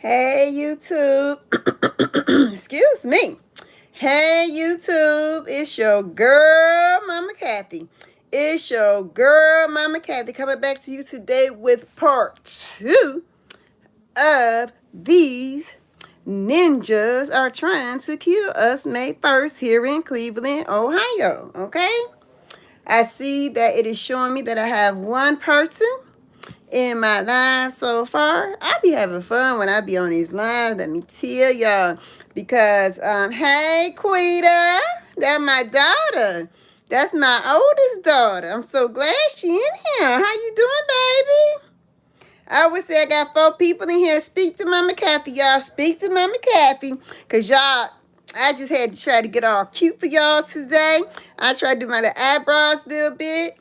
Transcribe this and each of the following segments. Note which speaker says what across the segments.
Speaker 1: Hey YouTube. Excuse me. Hey YouTube. It's your girl, Mama Kathy. It's your girl, Mama Kathy, coming back to you today with part 2 of These Ninjas Are Trying to Kill Us May 1st here in Cleveland, Ohio. Okay? I see that it is showing me that I have one person in my live so far. I be having fun when I be on these lives, let me tell y'all. Because, hey, Quita, that's my daughter. That's my oldest daughter. I'm so glad she in here. How you doing, baby? I always say I got 4 people in here. Speak to Mama Kathy, y'all. Speak to Mama Kathy. Because y'all, I just had to try to get all cute for y'all today. I tried to do my little eyebrows a little bit.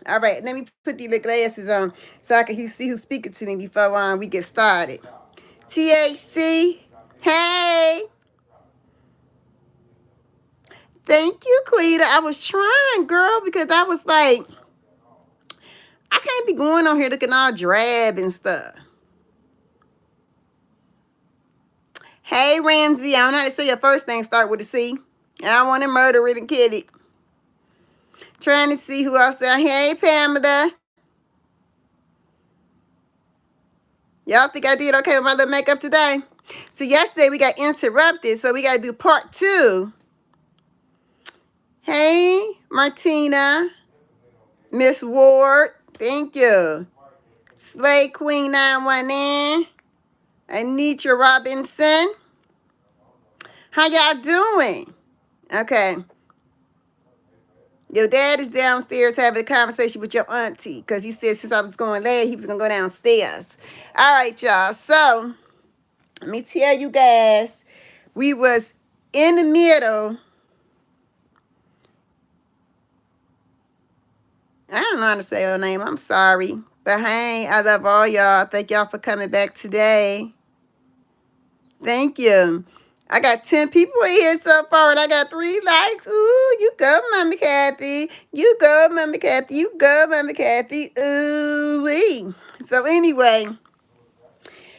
Speaker 1: All right, let me put these little glasses on so I can see who's speaking to me before we get started. THC, hey. Thank you, Quita. I was trying, girl, because I was like, I can't be going on here looking all drab and stuff. Hey, Ramsey. I don't know how to say your first name start with a C. I don't want to murder it and kill it. Trying to see who else there. Hey, Pamela. Y'all think I did okay with my little makeup today? So yesterday we got interrupted, so we got to do part 2. Hey, Martina. Miss Ward. Thank you. Slay Queen 919. Anitra Robinson. How y'all doing? Okay. Your dad is downstairs having a conversation with your auntie because he said since I was going late, he was going to go downstairs. All right, y'all. So, let me tell you guys, we was in the middle. I don't know how to say her name. I'm sorry. But hey, I love all y'all. Thank y'all for coming back today. Thank you. I got 10 people in here so far, and I got 3 likes. Ooh, you go, Mama Kathy. You go, Mama Kathy. You go, Mama Kathy. Ooh-wee. So anyway,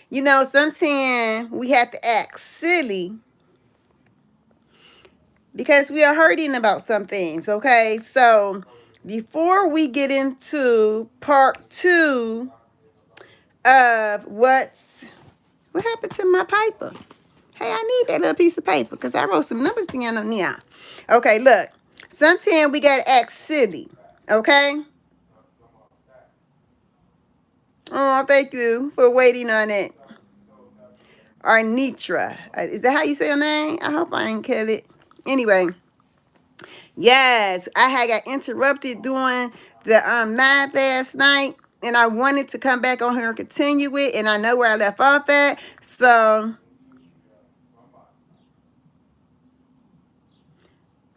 Speaker 1: you know, sometimes we have to act silly because we are hurting about some things, okay? So before we get into part 2 of what happened to my paper? Hey, I need that little piece of paper because I wrote some numbers down on there. Okay, look. Sometimes we got to act silly. Okay? Oh, thank you for waiting on it. Arnitra. Is that how you say your name? I hope I ain't kill it. Anyway. Yes, I had got interrupted doing the live last night. And I wanted to come back on here and continue it. And I know where I left off at. So,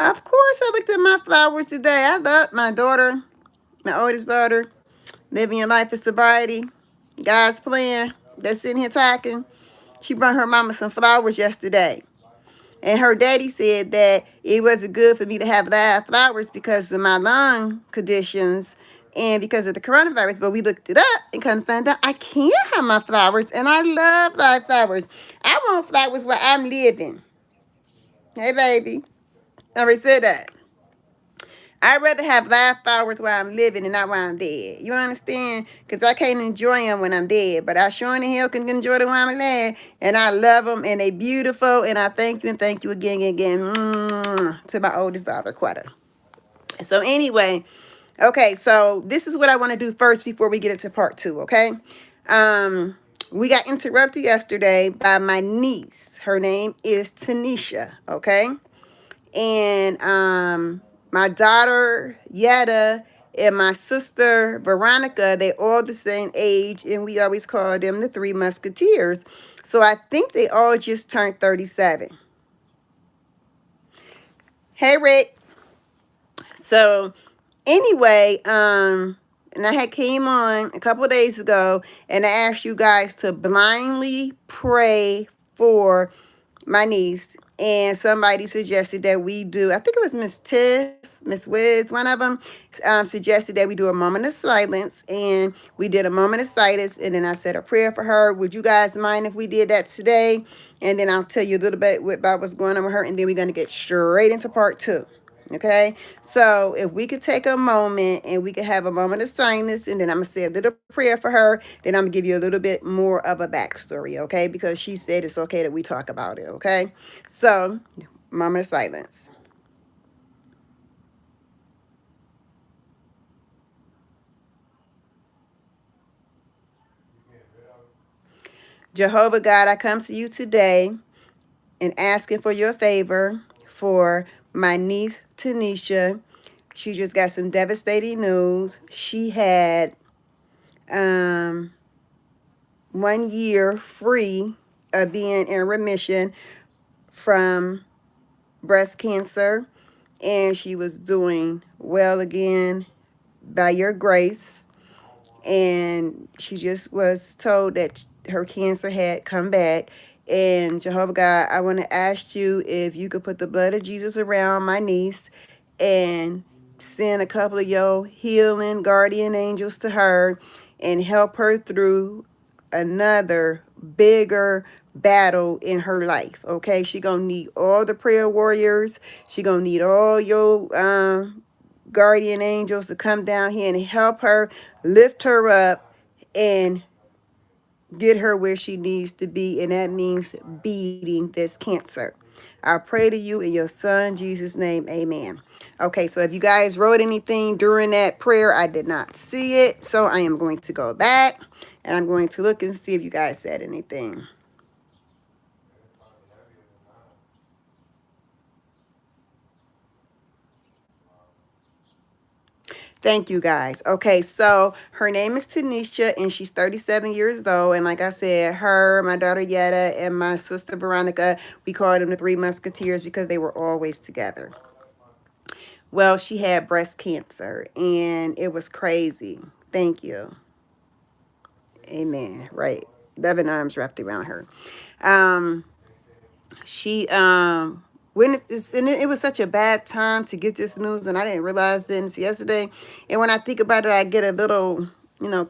Speaker 1: of course, I looked at my flowers today. I love my daughter, my oldest daughter, living your life in sobriety. God's plan. That's sitting here talking. She brought her mama some flowers yesterday. And her daddy said that it wasn't good for me to have live flowers because of my lung conditions and because of the coronavirus. But we looked it up and kind of found out I can have my flowers. And I love live flowers. I want flowers where I'm living. Hey, baby. I already said that. I'd rather have live flowers while I'm living and not while I'm dead. You understand? Because I can't enjoy them when I'm dead. But I sure in the hell can enjoy them while I'm alive. And I love them. And they beautiful. And I thank you and thank you again and again. To my oldest daughter, Quetta. So anyway. Okay. So this is what I want to do first before we get into part 2. Okay. We got interrupted yesterday by my niece. Her name is Tanisha. Okay. And my daughter Yetta and my sister Veronica, they all the same age, and we always call them the 3 Musketeers. So I think they all just turned 37. Hey, Rick. So anyway, and I had came on a couple of days ago, and I asked you guys to blindly pray for my niece. And somebody suggested that we do, I think it was Miss Tiff, Miss Wiz, one of them, suggested that we do a moment of silence, and we did a moment of silence, and then I said a prayer for her. Would you guys mind if we did that today? And then I'll tell you a little bit about what's going on with her, and then we're going to get straight into part two. Okay, so if we could take a moment and we could have a moment of silence, and then I'm gonna say a little prayer for her, then I'm gonna give you a little bit more of a backstory, okay? Because she said it's okay that we talk about it, okay? So, moment of silence. Jehovah God, I come to you today and asking for your favor for my niece Tanisha. She just got some devastating news. She had 1 year free of being in remission from breast cancer, and she was doing well again by your grace. And she just was told that her cancer had come back. And Jehovah God, I want to ask you if you could put the blood of Jesus around my niece and send a couple of your healing guardian angels to her and help her through another bigger battle in her life. Okay, she gonna need all the prayer warriors. She gonna need all your guardian angels to come down here and help her, lift her up, and get her where she needs to be, and that means beating this cancer. I pray to you in your son Jesus' name, amen. Okay, so if you guys wrote anything during that prayer, I did not see it, so I am going to go back and I'm going to look and see if you guys said anything. Thank you guys. Okay, so her name is Tanisha and she's 37 years old. And like I said, her, my daughter Yetta, and my sister Veronica, we called them the Three Musketeers because they were always together. Well, she had breast cancer and it was crazy. Thank you. Amen. Right. 11 arms wrapped around her. Um, she when and it was such a bad time to get this news, and I didn't realize it until yesterday. And when I think about it, I get a little,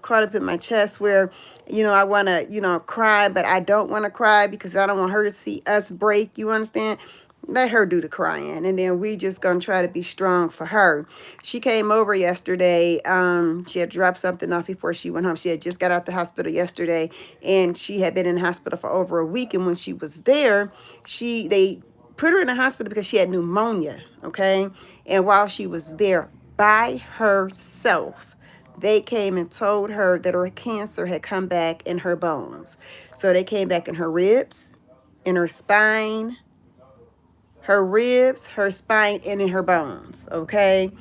Speaker 1: caught up in my chest where, I want to, cry, but I don't want to cry because I don't want her to see us break. You understand? Let her do the crying, and then we just gonna try to be strong for her. She came over yesterday. She had dropped something off before she went home. She had just got out the hospital yesterday, and she had been in the hospital for over a week. And when she was there, they put her in the hospital because she had pneumonia. Okay, and while she was there by herself, they came and told her that her cancer had come back in her bones. So they came back in her ribs, in her spine, her ribs, her spine, and in her bones, okay?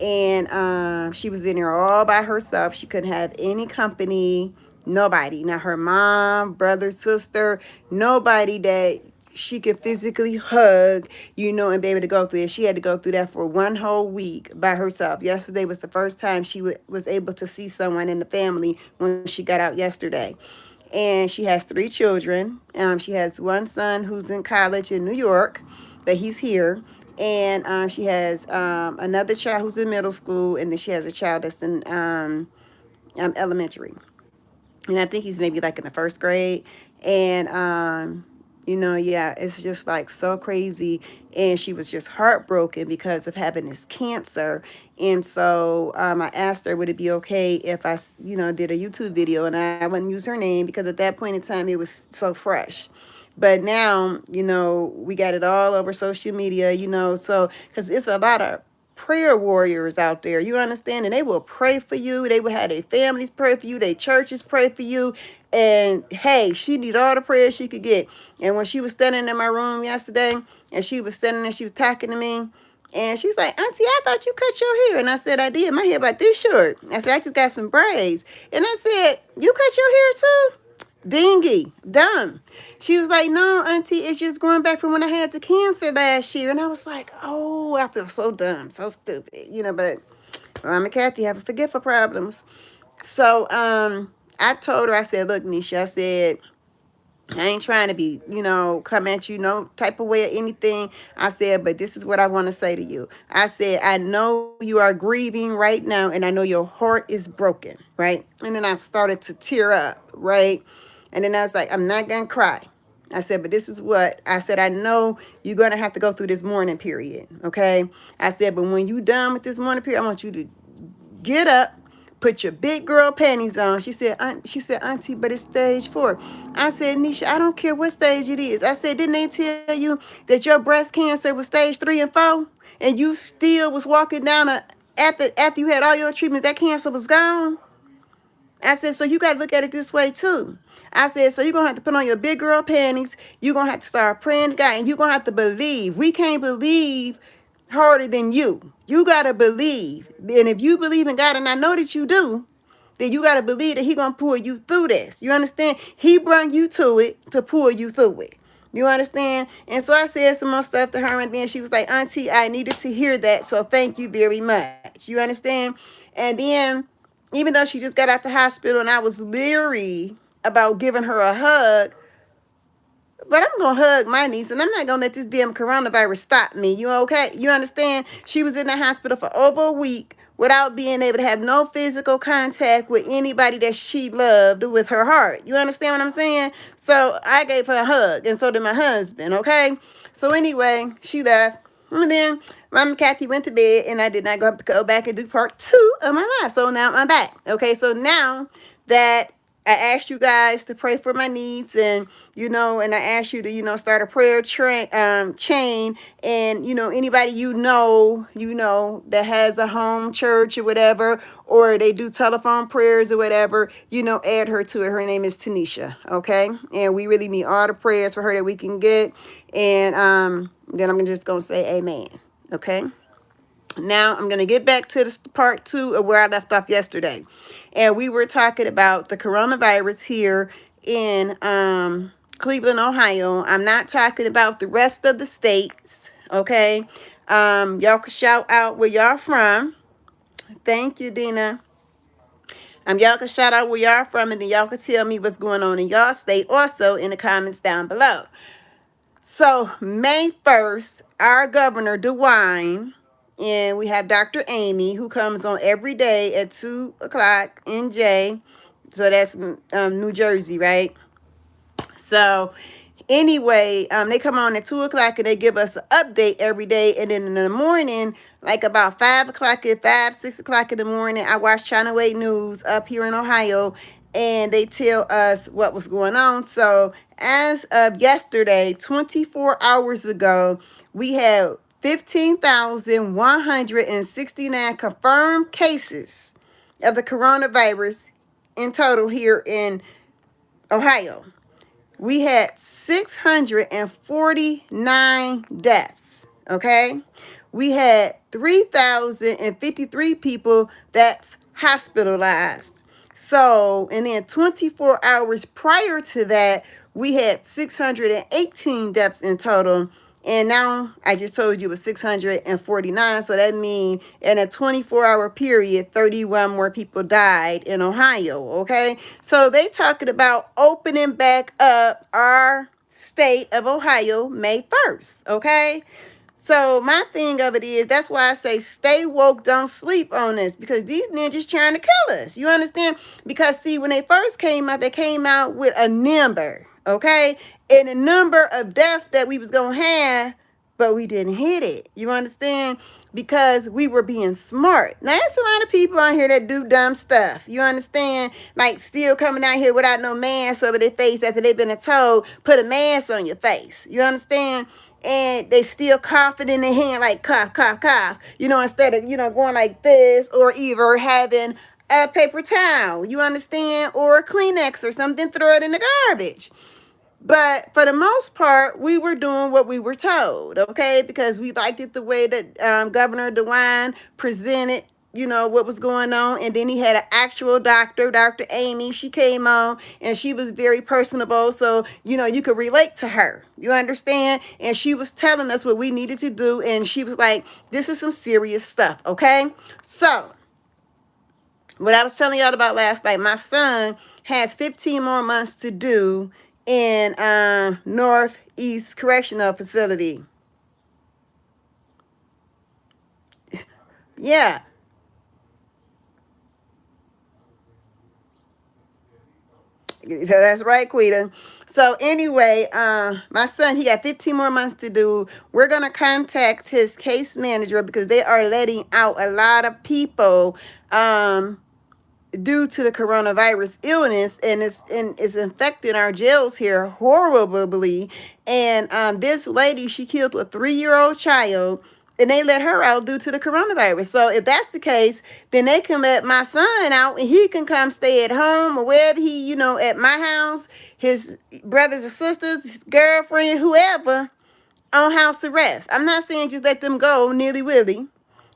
Speaker 1: And she was in there all by herself. She couldn't have any company, nobody, not her mom, brother, sister, nobody that she could physically hug, and be able to go through it. She had to go through that for 1 whole week by herself. Yesterday was the first time she was able to see someone in the family when she got out yesterday. And she has 3 children. She has one son who's in college in New York, but he's here. And she has another child who's in middle school, and then she has a child that's in elementary. And I think he's maybe like in the first grade. And yeah, it's just like so crazy. And she was just heartbroken because of having this cancer. And so I asked her, would it be okay if I, did a YouTube video, and I wouldn't use her name because at that point in time it was so fresh. But now, we got it all over social media, so because it's a lot of prayer warriors out there, you understand, and they will pray for you. They will have their families pray for you, their churches pray for you. And hey, she needs all the prayers she could get. And when she was standing in my room yesterday, and she was standing there, she was talking to me, and she's like, Auntie, I thought you cut your hair. And I said, I did. My hair about this short. I said, I just got some braids. And I said, you cut your hair too? Dingy, dumb. She was like, no, Auntie, it's just going back from when I had the cancer last year. And I was like, oh, I feel so dumb, so stupid, but Mama Kathy have a forgetful problems. So I told her, I said, look, Nisha, I said, I ain't trying to be, come at you no type of way or anything. I said, but this is what I want to say to you. I said, I know you are grieving right now, and I know your heart is broken, right? And then I started to tear up, right? And then I was like, I'm not going to cry. I said, but this is what I said. I know you're going to have to go through this mourning period, okay? I said, but when you done with this mourning period, I want you to get up, put your big girl panties on. She said, Auntie, but it's stage 4. I said, Nisha, I don't care what stage it is. I said, didn't they tell you that your breast cancer was stage 3 and 4, and you still was walking down after you had all your treatments, that cancer was gone? I said, so you got to look at it this way too. I said, so you're going to have to put on your big girl panties. You're going to have to start praying to God, and you're going to have to believe. We can't believe harder than you. You got to believe. And if you believe in God, and I know that you do, then you got to believe that He going to pull you through this. You understand? He brought you to it to pull you through it. You understand? And so I said some more stuff to her, and then she was like, Auntie, I needed to hear that, so thank you very much. You understand? And then, even though she just got out the hospital and I was leery about giving her a hug, but I'm going to hug my niece, and I'm not going to let this damn coronavirus stop me. You okay? You understand? She was in the hospital for over a week without being able to have no physical contact with anybody that she loved with her heart. You understand what I'm saying? So I gave her a hug, and so did my husband, okay? So anyway, she left. And then Mama Kathy went to bed, and I did not go back and do part 2 of my life. So now I'm back. Okay, so now that I asked you guys to pray for my needs, and and I asked you to start a prayer chain, and anybody that has a home church or whatever, or they do telephone prayers or whatever, add her to it. Her name is Tanisha, okay? And we really need all the prayers for her that we can get, and then I'm just gonna say amen, okay? Now I'm going to get back to this part 2 of where I left off yesterday. And we were talking about the coronavirus here in Cleveland, Ohio. I'm not talking about the rest of the states, okay? Y'all can shout out where y'all from. Thank you, Dina. Y'all can shout out where y'all from, and then y'all can tell me what's going on in y'all state also in the comments down below. So May 1st, our governor, DeWine, and we have Dr. Amy, who comes on every day at 2 o'clock NJ. So that's New Jersey, right? So anyway, they come on at 2 o'clock, and they give us an update every day. And then in the morning, like about 5 o'clock, 6 o'clock in the morning, I watch Channel 8 News up here in Ohio, and they tell us what was going on. So as of yesterday, 24 hours ago, we had 15,169 confirmed cases of the coronavirus in total here in Ohio. We had 649 deaths, okay? We had 3,053 people that's hospitalized. So, and then 24 hours prior to that, we had 618 deaths in total. And now I just told you it was 649. So that means in a 24-hour period, 31 more people died in Ohio. Okay. So they talking about opening back up our state of Ohio May 1st. Okay. So my thing of it is, that's why I say stay woke, don't sleep on this, because these ninjas trying to kill us. You understand? Because see, when they first came out, they came out with a number, okay? And a number of deaths that we was going to have, but we didn't hit it. You understand? Because we were being smart. Now, there's a lot of people out here that do dumb stuff. You understand? Like still coming out here without no mask over their face after they've been told, put a mask on your face. You understand? And they still coughing in their hand, like cough, cough, cough, instead of, going like this, or either having a paper towel, you understand, or a Kleenex or something, throw it in the garbage. But for the most part, we were doing what we were told, okay, because we liked it the way that Governor DeWine presented, what was going on. And then he had an actual doctor, Dr. Amy. She came on, and she was very personable. So, you could relate to her. You understand? And she was telling us what we needed to do. And she was like, this is some serious stuff, okay? So, what I was telling y'all about last night, my son has 15 more months to do in Northeast Correctional Facility. Yeah. So that's right, Quita. So anyway, my son, he got 15 more months to do. We're gonna contact his case manager because they are letting out a lot of people due to the coronavirus illness, and it's infecting our jails here horribly. And this lady, she killed a 3-year-old child, and they let her out due to the coronavirus. So if that's the case, then they can let my son out, and he can come stay at home or wherever he, at my house, his brothers and sisters, his girlfriend, whoever, on house arrest. I'm not saying just let them go nilly-willy.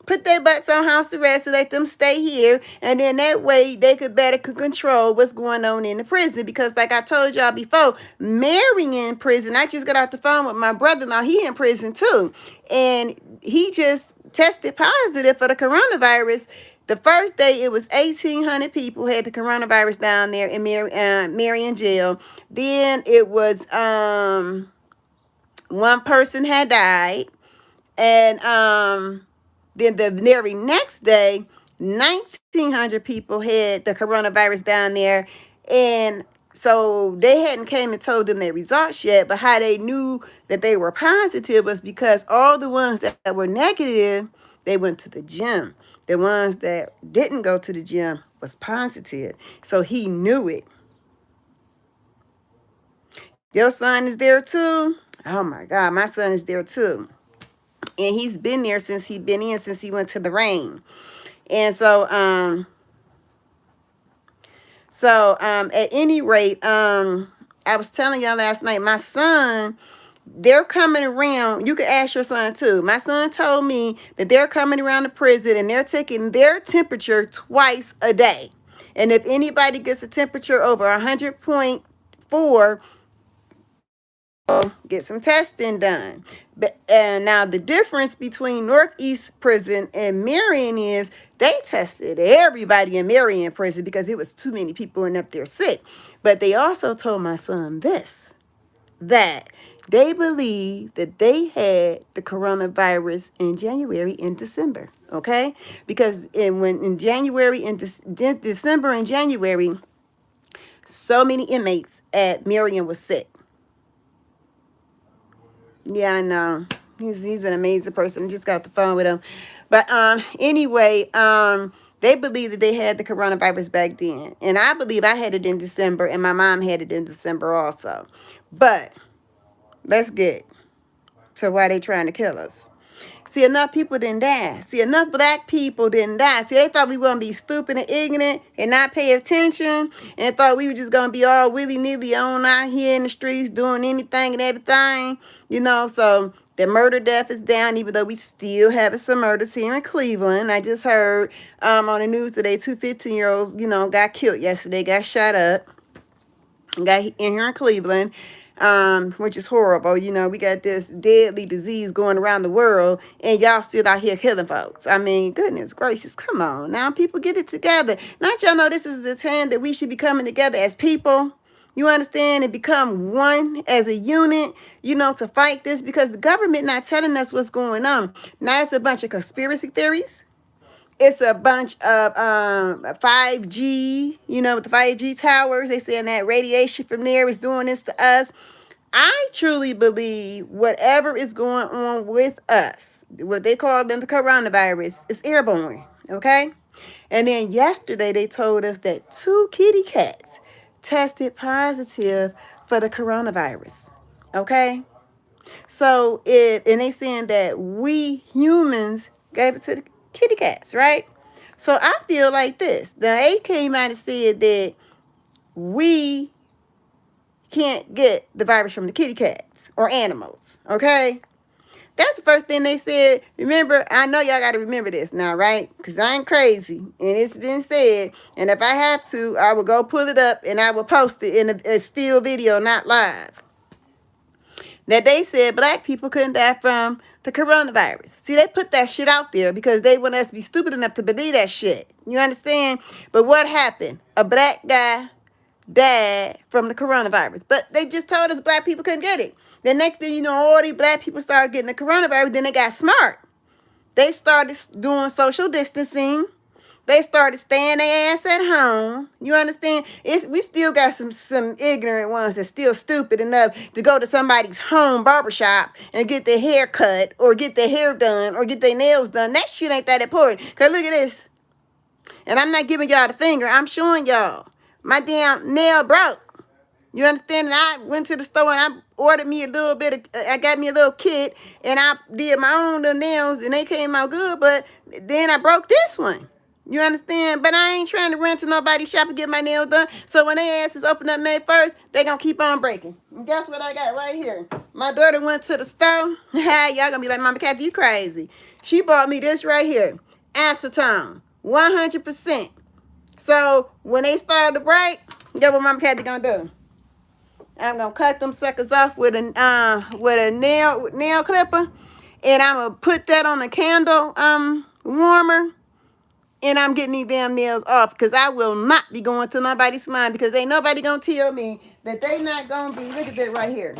Speaker 1: Put their butts on house arrest and let them stay here, and then that way they could better control what's going on in the prison. Because like I told y'all before, Marion in prison, I just got off the phone with my brother-in-law. He in prison too, and he just tested positive for the coronavirus. The first day, it was 1,800 people had the coronavirus down there in Marion jail. Then it was one person had died, and then the very next day, 1,900 people had the coronavirus down there. And so they hadn't came and told them their results yet, but how they knew that they were positive was because all the ones that were negative, they went to the gym. The ones that didn't go to the gym was positive. So he knew it. Your son is there too? Oh my God, my son is there too. And he's been there since he went to the rain. And at any rate, I was telling y'all last night, my son, they're coming around. You can ask your son too. My son told me that they're coming around the prison and they're taking their temperature twice a day. And if anybody gets a temperature over 100.4, get some testing done. But now the difference between Northeast Prison and Marion is they tested everybody in Marion Prison because it was too many people in up there sick. But they also told my son this, that they believe that they had the coronavirus in January and December, okay? Because in January and December and January, so many inmates at Marion was sick. Yeah, I know. He's an amazing person. I just got the phone with him. But anyway, they believe that they had the coronavirus back then. And I believe I had it in December, and my mom had it in December also. But let's get to why they trying to kill us. See, enough people didn't die. See, enough black people didn't die. See, they thought we were going to be stupid and ignorant and not pay attention, and thought we were just going to be all willy-nilly on out here in the streets doing anything and everything. So the murder death is down, even though we still having some murders here in Cleveland. I just heard on the news today, 2 15-year-olds, got killed yesterday, got shot up, got in here in Cleveland. Which is horrible. We got this deadly disease going around the world, and y'all still out here killing folks. I mean, goodness gracious, come on now, people, get it together. Not y'all know this is the time that we should be coming together as people. You understand? And become one as a unit, to fight this, because the government not telling us what's going on. Now it's a bunch of conspiracy theories. It's a bunch of 5G, with the 5G towers. They saying that radiation from there is doing this to us. I truly believe whatever is going on with us, what they call them the coronavirus, is airborne, okay? And then yesterday they told us that 2 kitty cats tested positive for the coronavirus, okay? So and they saying that we humans gave it to the kitty cats, right? So I feel like this. Now, they came out and said that we can't get the virus from the kitty cats or animals, okay? That's the first thing they said. Remember, I know y'all got to remember this now, right? Because I ain't crazy, and it's been said. And if I have to, I will go pull it up and I will post it in a still video, not live. That they said black people couldn't die from the coronavirus. See, they put that shit out there because they want us to be stupid enough to believe that shit. You understand? But what happened? A black guy died from the coronavirus. But they just told us black people couldn't get it. The next thing you know, all these black people started getting the coronavirus. Then they got smart. They started doing social distancing. They started staying their ass at home. You understand? We still got some ignorant ones that's still stupid enough to go to somebody's home barbershop and get their hair cut or get their hair done or get their nails done. That shit ain't that important. Because look at this. And I'm not giving y'all the finger. I'm showing y'all. My damn nail broke. You understand? And I went to the store and I ordered me a little bit of, I got me a little kit and I did my own little nails and they came out good. But then I broke this one. You understand? But I ain't trying to run to nobody's shop and get my nails done. So when they asses open up May 1st, they gonna keep on breaking. And guess what I got right here? My daughter went to the store. Y'all gonna be like, Mama Kathy, you crazy. She bought me this right here. Acetone. 100%. So when they start to break, guess what Mama Kathy gonna do? I'm gonna cut them suckers off with a nail clipper, and I'm gonna put that on a candle warmer. And I'm getting these damn nails off because I will not be going to nobody's salon because ain't nobody going to tell me that they not going to be. Look at that right here.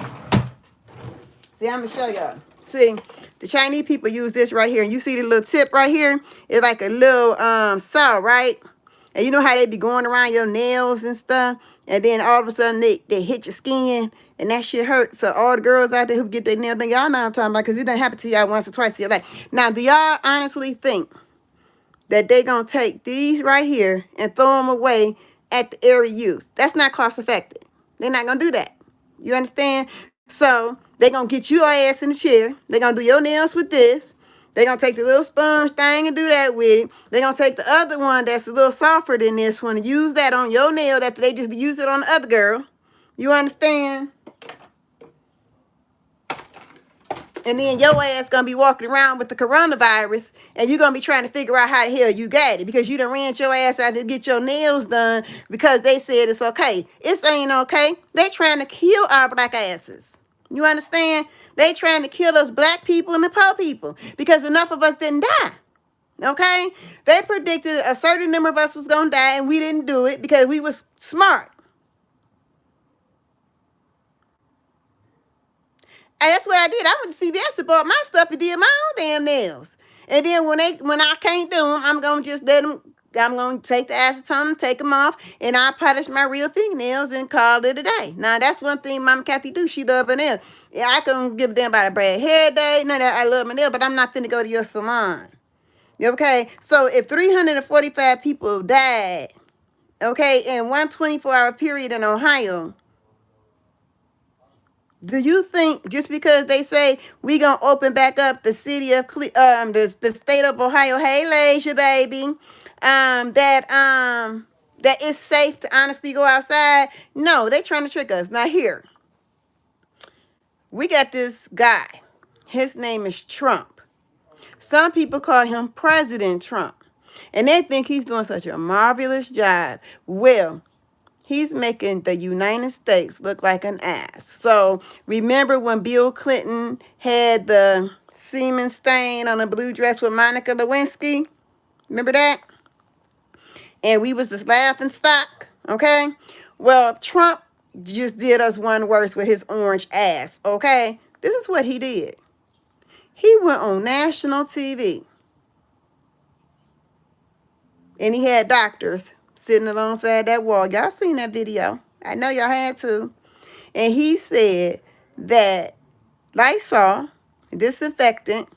Speaker 1: See, I'm going to show y'all. See, the Chinese people use this right here. And you see the little tip right here? It's like a little saw, right? And you know how they be going around your nails and stuff? And then all of a sudden they hit your skin and that shit hurts. So all the girls out there who get their nails done, y'all know what I'm talking about because it done happen to y'all once or twice in your life. Now, do y'all honestly think that they gonna take these right here and throw them away at the area use? That's not cost effective. They're not gonna do that. You understand? So they're gonna get your ass in the chair. They're gonna do your nails with this. They're gonna take the little sponge thing and do that with it. They're gonna take the other one that's a little softer than this one and use that on your nail after they just use it on the other girl. You understand? And then your ass gonna be walking around with the coronavirus and you're gonna be trying to figure out how the hell you got it because you done ran your ass out to get your nails done because they said it's okay. It ain't okay. They trying to kill our black asses. You understand? They trying to kill us black people and the poor people because enough of us didn't die. Okay? They predicted a certain number of us was gonna die and we didn't do it because we was smart. And that's what I did. I went to CVS and bought my stuff and did my own damn nails. And then when I can't do them, I'm going to just let them, I'm going to take the acetone and take them off. And I polish my real fingernails and call it a day. Now, that's one thing Mama Kathy do. She love her nails. Yeah, I can give a damn about a bad hair day. None of that. I love my nails, but I'm not finna go to your salon. Okay? So if 345 people died, okay, in one 24-hour period in Ohio, do you think just because they say we gonna open back up the city of the state of Ohio, hey Lasia baby, that it's safe to honestly go outside? No, they trying to trick us. Now here, we got this guy. His name is Trump. Some people call him President Trump, and they think he's doing such a marvelous job. Well, he's making the United States look like an ass. So remember when Bill Clinton had the semen stain on a blue dress with Monica Lewinsky? Remember that? And we was this laughing stock, okay? Well, Trump just did us one worse with his orange ass, okay? This is what he did. He went on national TV. And he had doctors sitting alongside that wall. Y'all seen that video. I know y'all had to. And he said that Lysol, disinfectant,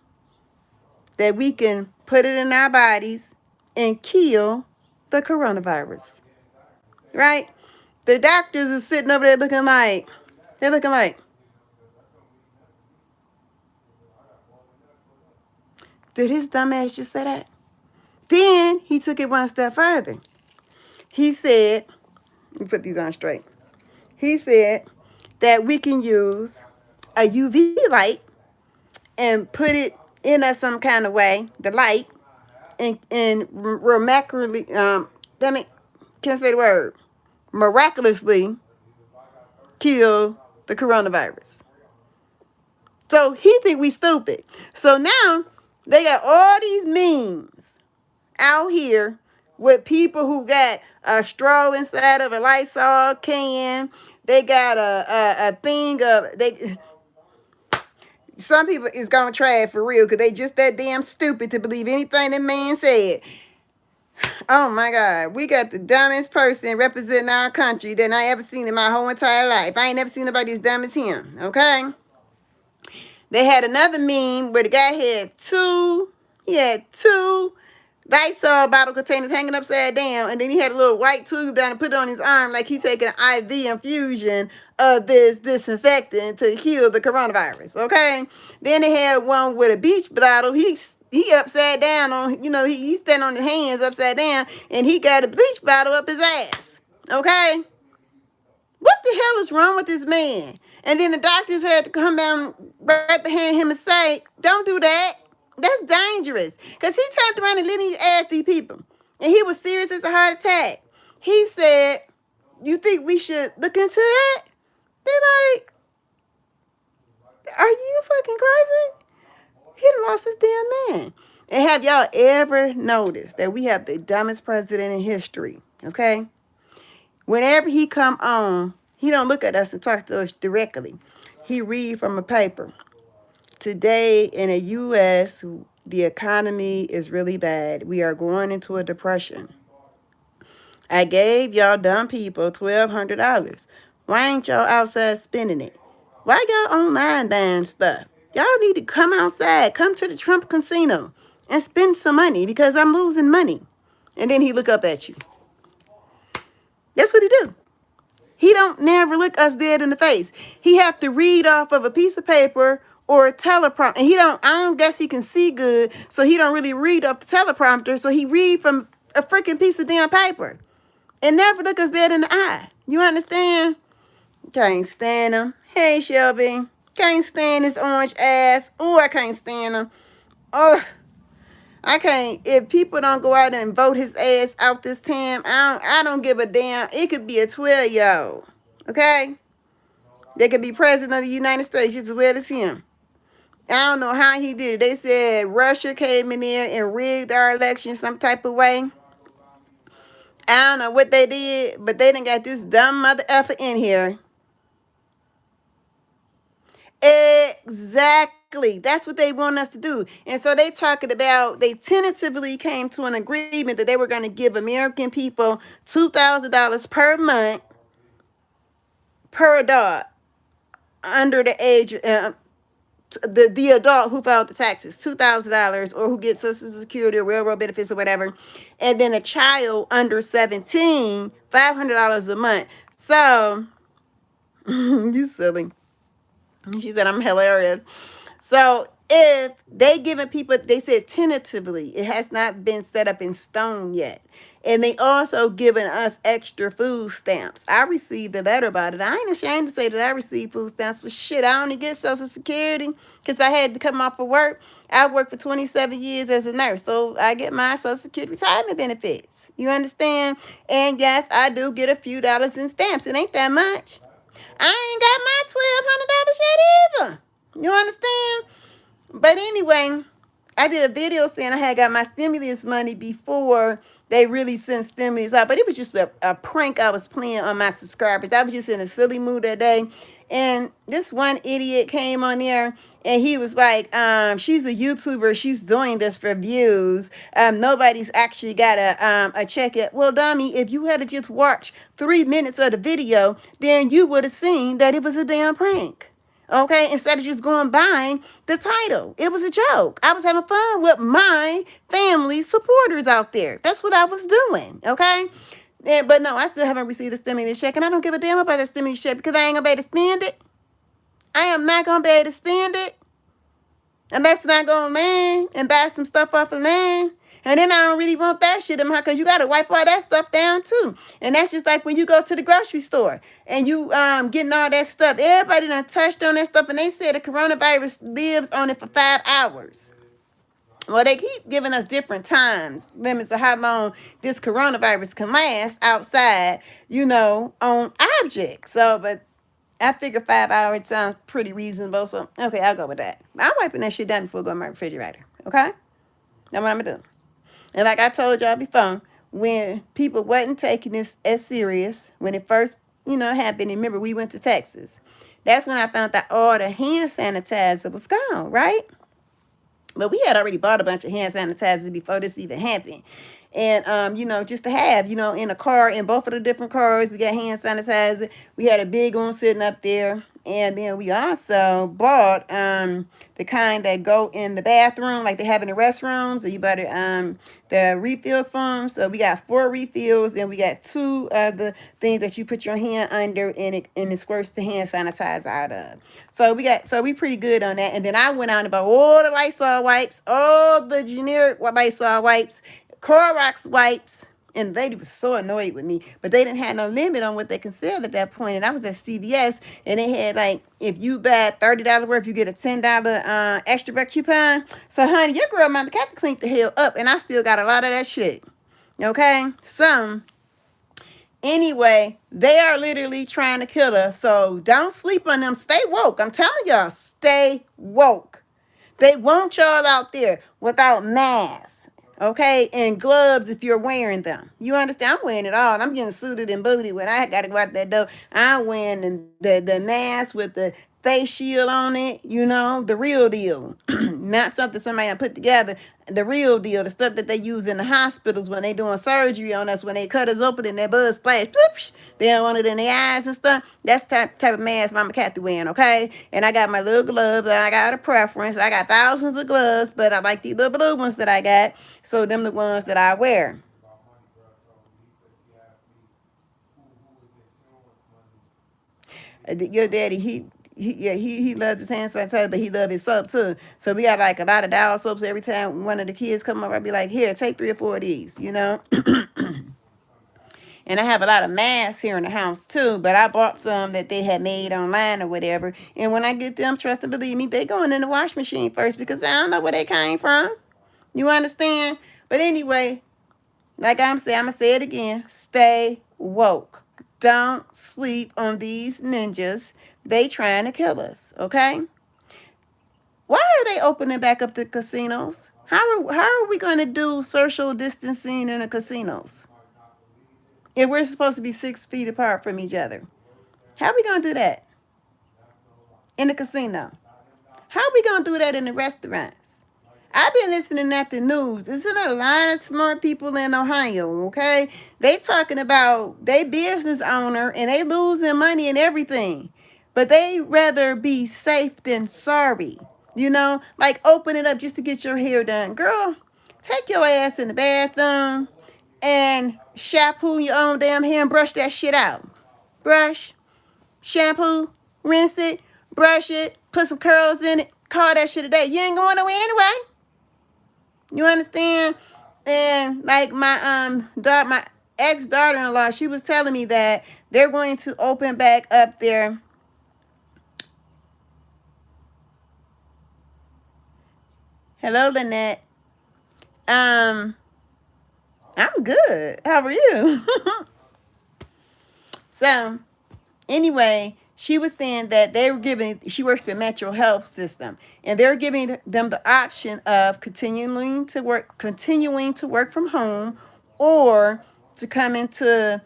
Speaker 1: that we can put it in our bodies and kill the coronavirus. Right? The doctors are sitting over there looking like, did his dumb ass just say that? Then he took it one step further. He said, let me put these on straight. He said that we can use a UV light and put it in us some kind of way, the light, and miraculously, can't say the word, miraculously kill the coronavirus. So he think we stupid. So now they got all these memes out here with people who got a straw inside of a Lysol can. They got a thing of they. Some people is gonna try it for real because they just that damn stupid to believe anything that man said. Oh my God, we got the dumbest person representing our country that I ever seen in my whole entire life. I ain't never seen nobody as dumb as him. Okay. They had another meme where the guy had two Lysol bottle containers hanging upside down, and then he had a little white tube down and put it on his arm like he taking an IV infusion of this disinfectant to heal the coronavirus. Okay. Then they had one with a beach bottle. He upside down on, he standing on his hands upside down, and he got a bleach bottle up his ass. Okay. What the hell is wrong with this man? And then the doctors had to come down right behind him and say, don't do that. That's dangerous. Because he turned around and let me ask these people. And he was serious as a heart attack. He said, you think we should look into that? They're like, are you fucking crazy? He lost his damn man. And have y'all ever noticed that we have the dumbest president in history? Okay? Whenever he come on, he don't look at us and talk to us directly. He read from a paper. Today in the U.S., the economy is really bad. We are going into a depression. I gave y'all dumb people $1,200. Why ain't y'all outside spending it? Why y'all online buying stuff? Y'all need to come outside. Come to the Trump casino and spend some money because I'm losing money. And then he look up at you. That's what he do. He don't never look us dead in the face. He have to read off of a piece of paper or a teleprompter. And I don't guess he can see good, so he don't really read off the teleprompter. So he read from a freaking piece of damn paper. And never look us dead in the eye. You understand? Can't stand him. Hey, Shelby. Can't stand his orange ass. Oh, I can't stand him. Oh, I can't. If people don't go out and vote his ass out this time, I don't give a damn. It could be a 12-year-old. Okay? They could be president of the United States just as well as him. I don't know how he did it. They said Russia came in there and rigged our election some type of way. I don't know what they did, but they done got this dumb mother effer in here. Exactly. That's what they want us to do. And so they tentatively came to an agreement that they were going to give American people $2,000 per month per adult under the age, the adult who filed the taxes, $2,000, or who gets Social Security or railroad benefits or whatever. And then a child under 17, $500 a month. So, you silly. She said, I'm hilarious. So if they giving people, they said tentatively, it has not been set up in stone yet. And they also giving us extra food stamps. I received a letter about it. I ain't ashamed to say that I received food stamps for shit. I only get Social Security because I had to come off of work. I worked for 27 years as a nurse. So I get my Social Security retirement benefits. You understand? And yes, I do get a few dollars in stamps. It ain't that much. I ain't got my $1,200 yet either. You understand? But anyway, I did a video saying I had got my stimulus money before they really sent stimulus out. But it was just a prank I was playing on my subscribers. I was just in a silly mood that day. And this one idiot came on there and he was like, she's a YouTuber. She's doing this for views. Nobody's actually got a check it. Well, dummy, if you had to just watch 3 minutes of the video, then you would have seen that it was a damn prank. Okay, instead of just going by the title. It was a joke. I was having fun with my family supporters out there. That's what I was doing, okay? Yeah, but no, I still haven't received a stimulus check, and I don't give a damn about that stimulus check because I ain't going to be able to spend it. I am not going to be able to spend it unless I go online and buy some stuff off of land. And then I don't really want that shit in my house because you got to wipe all that stuff down too. And that's just like when you go to the grocery store and you getting all that stuff. Everybody done touched on that stuff and they said the coronavirus lives on it for 5 hours. Well, they keep giving us different times, limits of how long this coronavirus can last outside, on objects. So, but I figure 5 hours sounds pretty reasonable. So, okay, I'll go with that. I'm wiping that shit down before I go in my refrigerator. Okay? That's what I'm going to do. And like I told y'all before, when people wasn't taking this as serious when it first, happened. And remember, we went to Texas. That's when I found out all the hand sanitizer was gone, right? But we had already bought a bunch of hand sanitizers before this even happened. And just to have, in a car, in both of the different cars, we got hand sanitizer. We had a big one sitting up there. And then we also bought the kind that go in the bathroom, like they have in the restrooms. So you better the refills from. So we got 4 refills, and we got 2 of the things that you put your hand under, and it squirts the hand sanitizer out of. So we pretty good on that. And then I went out and bought all the Lysol wipes, all the generic Lysol wipes, Clorox wipes. And the lady was so annoyed with me, but they didn't have no limit on what they could sell at that point. And I was at CVS, and they had, like, if you buy $30 worth, you get a $10 extra buck coupon. So, honey, your girl Mama Kathy cleaned the hell up, and I still got a lot of that shit. Okay? So, anyway, they are literally trying to kill us. So, don't sleep on them. Stay woke. I'm telling y'all, stay woke. They want y'all out there without masks. Okay, and gloves if you're wearing them. You understand? I'm wearing it all. I'm getting suited and booted when I got to go out that door. I'm wearing the mask with the face shield on it, the real deal. Not something somebody put together. The real deal, the stuff that they use in the hospitals when they doing surgery on us, when they cut us open and their blood splash. They don't want it in their eyes and stuff. That's the type of mask Mama Kathy wearing, okay? And I got my little gloves, and I got a preference. I got thousands of gloves, but I like these little blue ones that I got. So them the ones that I wear. Your daddy, he loves his hand sanitizer, but he loves his soap too. So we got like a lot of dial soaps. Every time one of the kids come over, I'll be like, here, take 3 or 4 of these, And I have a lot of masks here in the house too, but I bought some that they had made online or whatever. And when I get them, trust and believe me, they going in the wash machine first, because I don't know where they came from. You understand? But anyway, like I'm saying, I'm going to say it again. Stay woke. Don't sleep on these ninjas. They trying to kill us, okay? Why are they opening back up the casinos? How are we going to do social distancing in the casinos if we're supposed to be 6 feet apart from each other? How are we going to do that in the casino? How are we going to do that in the restaurants? I've been listening at the news. Isn't a lot of smart people in Ohio, okay? They talking about they business owner and they losing money and everything. But they rather be safe than sorry. Like open it up just to get your hair done. Girl, take your ass in the bathroom and shampoo your own damn hair and brush that shit out. Brush, shampoo, rinse it, brush it, put some curls in it, call that shit a day. You ain't going nowhere anyway. You understand? And like my ex-daughter-in-law, she was telling me that they're going to open back up there. Hello, Lynette. I'm good. How are you? So, anyway, she was saying that she works for Metro Health System, and they're giving them the option of continuing to work from home, or to come into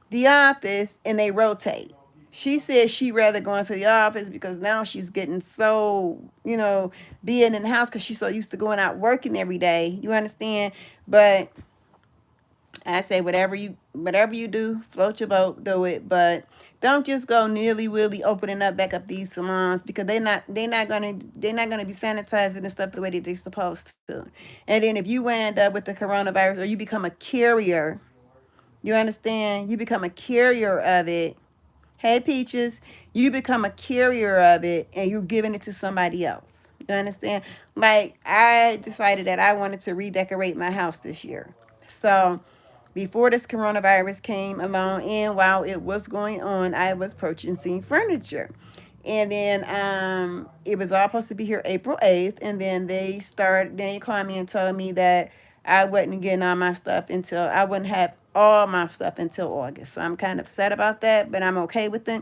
Speaker 1: the office, and they rotate. She said she'd rather go into the office because now she's getting so, being in the house, because she's so used to going out working every day. You understand? But I say whatever you do, float your boat, do it. But don't just go nilly-willy opening back up these salons, because they're not gonna be sanitizing and stuff the way that they're supposed to. And then if you end up with the coronavirus, or you become a carrier, you understand? You become a carrier of it. Hey, Peaches, you become a carrier of it, and you're giving it to somebody else. You understand? Like, I decided that I wanted to redecorate my house this year. So before this coronavirus came along, and while it was going on, I was purchasing furniture. And then it was all supposed to be here April 8th. And then they called me and told me that I wasn't getting all my stuff until I wouldn't have all my stuff until August. So I'm kind of upset about that, but I'm okay with it.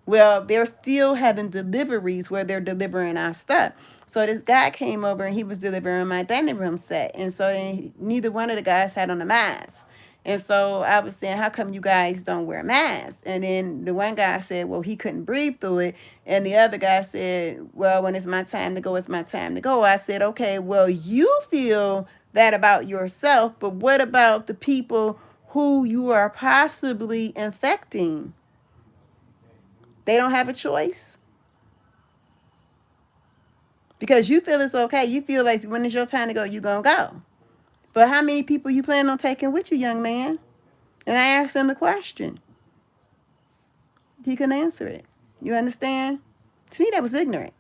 Speaker 1: Well, they're still having deliveries where they're delivering our stuff. So this guy came over and he was delivering my dining room set. And so neither one of the guys had on a mask. And so I was saying, how come you guys don't wear masks? And then the one guy said, well, he couldn't breathe through it. And the other guy said, well, when it's my time to go, it's my time to go. I said, okay, well, you feel that about yourself, but what about the people who you are possibly infecting? They don't have a choice. Because you feel it's okay. You feel like when it's your time to go, you're going to go. But how many people you plan on taking with you, young man? And I asked him the question. He couldn't answer it. You understand? To me, that was ignorant.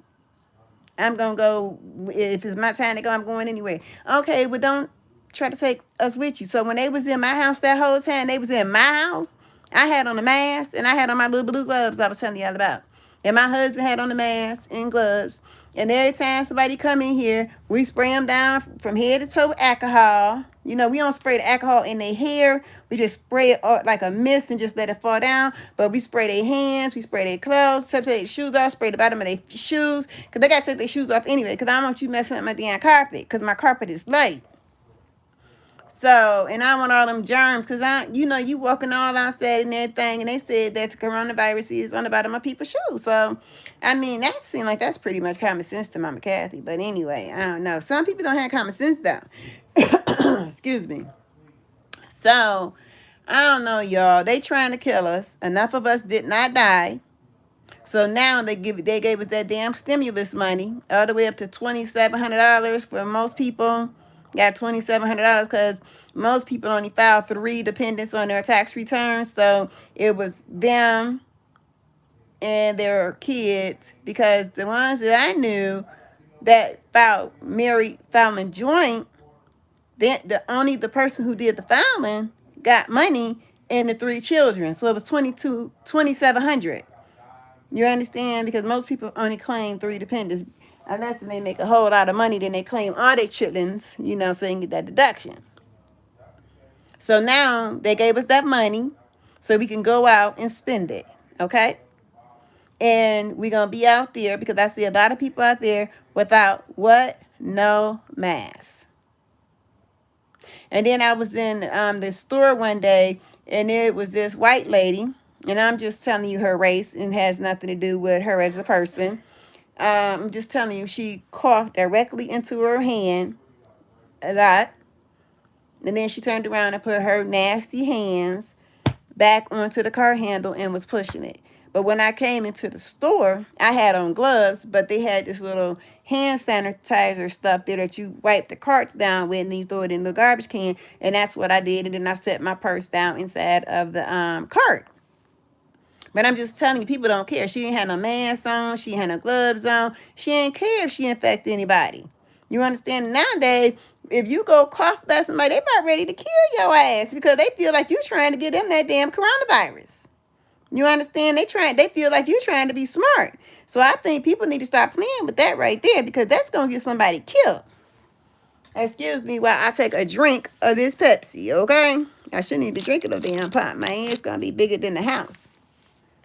Speaker 1: I'm going to go. If it's my time to go, I'm going anywhere. Okay, but don't try to take us with you. So when they was in my house that whole time, they was in my house, I had on a mask, and I had on my little blue gloves I was telling y'all about. And my husband had on the mask and gloves. And every time somebody come in here, we spray them down from head to toe with alcohol. You know, we don't spray the alcohol in their hair. We just spray it like a mist and just let it fall down. But we spray their hands, we spray their clothes, take their shoes off, spray the bottom of their shoes. Because they got to take their shoes off anyway. Because I don't want you messing up my damn carpet. Because my carpet is light. So, and I want all them germs, because you walking all outside and everything, and they said that the coronavirus is on the bottom of people's shoes. So, I mean, that seemed like that's pretty much common sense to Mama Kathy. But anyway, I don't know. Some people don't have common sense, though. Excuse me. So, I don't know, y'all. They trying to kill us. Enough of us did not die. So now they gave us that damn stimulus money, all the way up to $2,700 for most people. Got $2,700 because most people only filed 3 dependents on their tax returns. So it was them and their kids, because the ones that I knew that filed married, filing joint, the person who did the filing got money, and the 3 children. So it was 2,700. You understand? Because most people only claim 3 dependents. Unless they make a whole lot of money, then they claim all their chitlins, so they can get that deduction. So now they gave us that money so we can go out and spend it. Okay? And we're going to be out there, because I see a lot of people out there without what? No mask. And then I was in the store one day, and it was this white lady. And I'm just telling you her race, and has nothing to do with her as a person. I'm just telling you, she coughed directly into her hand a lot. And then she turned around and put her nasty hands back onto the car handle and was pushing it. But when I came into the store, I had on gloves, but they had this little hand sanitizer stuff there that you wipe the carts down with, and you throw it in the garbage can. And that's what I did. And then I set my purse down inside of the cart. But I'm just telling you, people don't care. She ain't had no mask on. She ain't had no gloves on. She ain't care if she infect anybody. You understand? Nowadays, if you go cough by somebody, they about ready to kill your ass, because they feel like you trying to get them that damn coronavirus. You understand? They feel like you trying to be smart. So I think people need to stop playing with that right there, because that's going to get somebody killed. Excuse me while I take a drink of this Pepsi, okay? I shouldn't even be drinking a damn pot. My hand's going to be bigger than the house.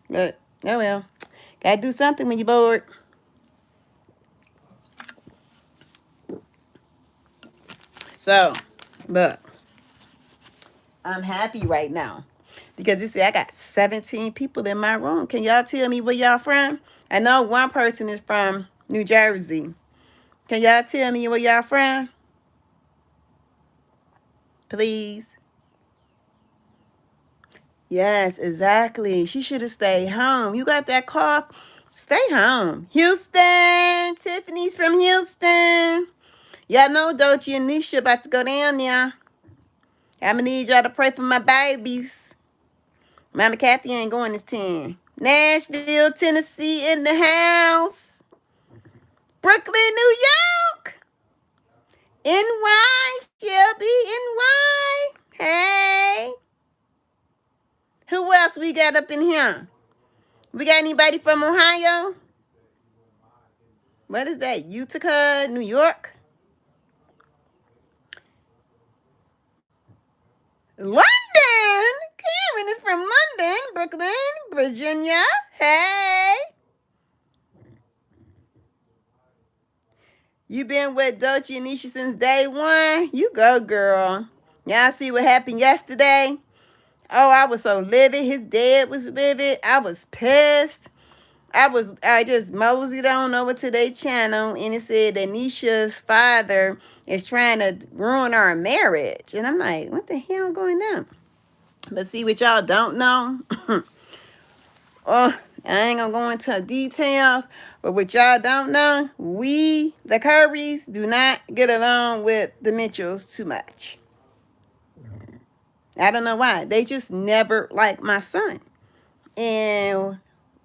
Speaker 1: But, oh well. Gotta do something when you're bored. So, look. I'm happy right now. Because you see, I got 17 people in my room. Can y'all tell me where y'all from? I know one person is from New Jersey. Can y'all tell me where y'all from? Please. Yes, exactly. She should have stayed home. You got that cough? Stay home. Houston. Tiffany's from Houston. Y'all know Dochi and Nisha about to go down there. I'm going to need y'all to pray for my babies. Mama Kathy ain't going this 10. Nashville, Tennessee in the house. Brooklyn, New York. NY, Shelby, NY. Hey. Who else we got up in here? We got anybody from Ohio? What is that? Utica, New York? London. Karen is from London, Brooklyn, Virginia. Hey. You been with Dolce and Nisha since day one? You go, girl. Y'all see what happened yesterday? Oh, I was so livid. His dad was livid. I was pissed. I just moseyed on over to their channel, and it said that Nisha's father is trying to ruin our marriage. And I'm like, what the hell going on? But see, what y'all don't know, oh, I ain't gonna go into details, but what y'all don't know, we, the Currys, do not get along with the Mitchells too much. I don't know why. They just never like my son. And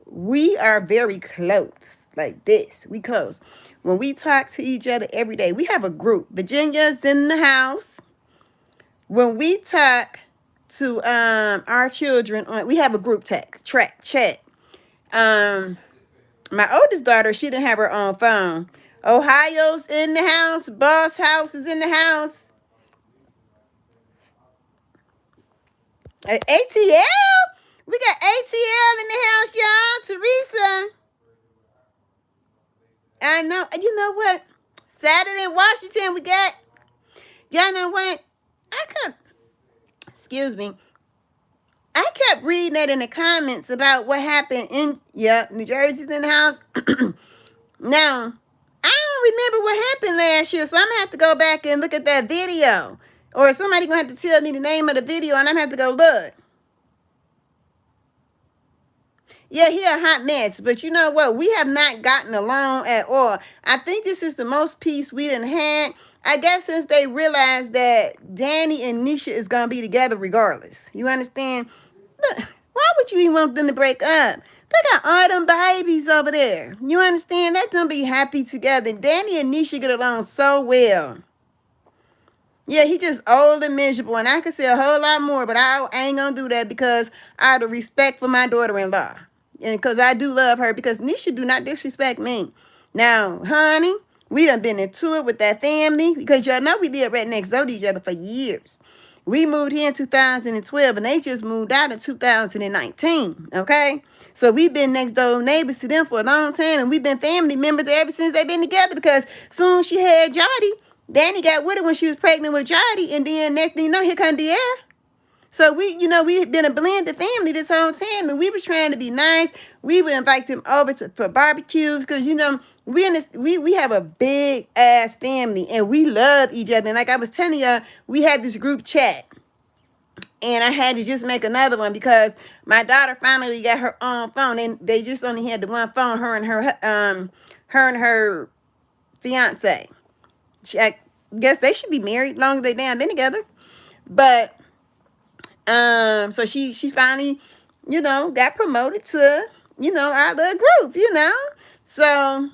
Speaker 1: we are very close, like this. We close. When we talk to each other every day, we have a group. Virginia's in the house. When we talk to our children, we have a group chat. My oldest daughter, she didn't have her own phone. Ohio's in the house. Boss House is in the house. ATL? We got ATL in the house, y'all. Teresa. I know. You know what? Saturday in Washington, we got. Y'all know what? Excuse me. I kept reading that in the comments about what happened in, New Jersey's in the house. Now, I don't remember what happened last year, so I'm going to have to go back and look at that video. Or somebody going to have to tell me the name of the video, and I'm going to have to go look. Yeah, he a hot mess, but you know what? We have not gotten along at all. I think this is the most peace we done had. I guess since they realized that Danny and Nisha is going to be together regardless. You understand? Look, why would you even want them to break up? They got all them babies over there. You understand? Let them be happy together. Danny and Nisha get along so well. Yeah, he just old and miserable, and I could say a whole lot more, but I ain't going to do that because out of respect for my daughter-in-law. And because I do love her, because Nisha do not disrespect me. Now, honey, we done been into it with that family, because y'all know we lived right next door to each other for years. We moved here in 2012, and they just moved out in 2019, okay? So we've been next door neighbors to them for a long time, and we've been family members ever since they've been together, because soon she had Jody. Danny got with her when she was pregnant with Jody, and then next thing you know, here come Dier. So we've been a blended family this whole time, and we was trying to be nice. We would invite them over for barbecues, because we have a big ass family, and we love each other. And like I was telling y'all, we had this group chat, and I had to just make another one because my daughter finally got her own phone, and they just only had the one phone. Her and her fiance. I guess they should be married long as they damn been together, but. So she finally, got promoted to, our little group, So,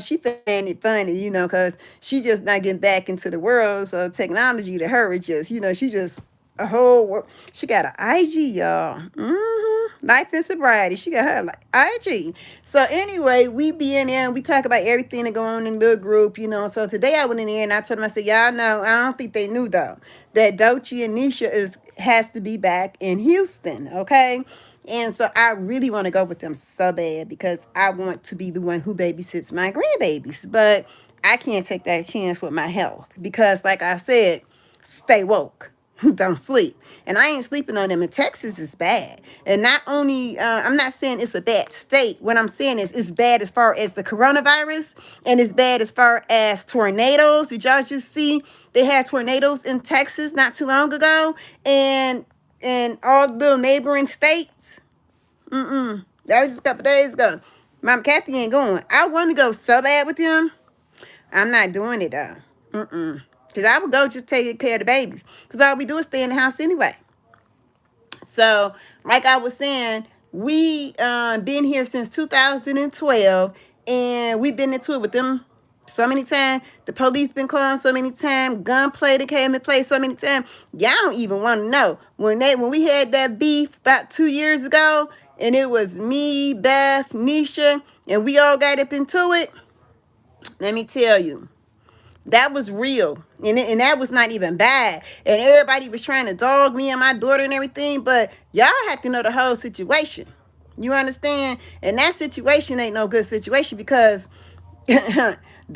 Speaker 1: she found it funny, because she just not getting back into the world. So technology to her is just, she just a whole world. She got an IG, y'all. Life and sobriety. She got her like IG. So anyway, we be in there and we talk about everything that go on in the little group, So today I went in there and I told them, I said, y'all know, I don't think they knew though, that Doechii and Nisha has to be back in Houston, okay? And so I really want to go with them so bad because I want to be the one who babysits my grandbabies. But I can't take that chance with my health because, like I said, stay woke. Don't sleep. And I ain't sleeping on them. And Texas is bad. And not only, I'm not saying it's a bad state. What I'm saying is it's bad as far as the coronavirus. And it's bad as far as tornadoes. Did y'all just see? They had tornadoes in Texas not too long ago. And all the neighboring states. That was just a couple days ago. Mama Kathy ain't going. I want to go so bad with them. I'm not doing it though. Because I would go just take care of the babies. Because all we do is stay in the house anyway. So, like I was saying, we been here since 2012. And we've been into it with them so many times. The police been calling so many times. Gunplay that came and played so many times. Y'all don't even want to know. When we had that beef about 2 years ago, and it was me, Beth, Nisha, and we all got up into it, let me tell you, that was real. And that was not even bad. And everybody was trying to dog me and my daughter and everything, but y'all have to know the whole situation. You understand? And that situation ain't no good situation because they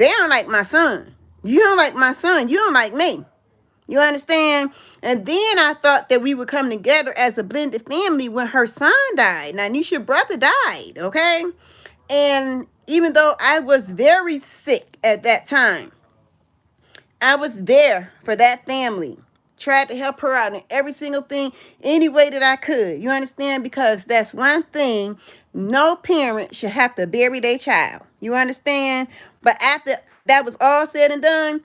Speaker 1: don't like my son. You don't like my son. You don't like me. You understand? And then I thought that we would come together as a blended family when her son died. Now, Nisha's brother died, okay? And even though I was very sick at that time, I was there for that family. Tried to help her out in every single thing, any way that I could. You understand? Because that's one thing, no parent should have to bury their child. You understand? But after that was all said and done,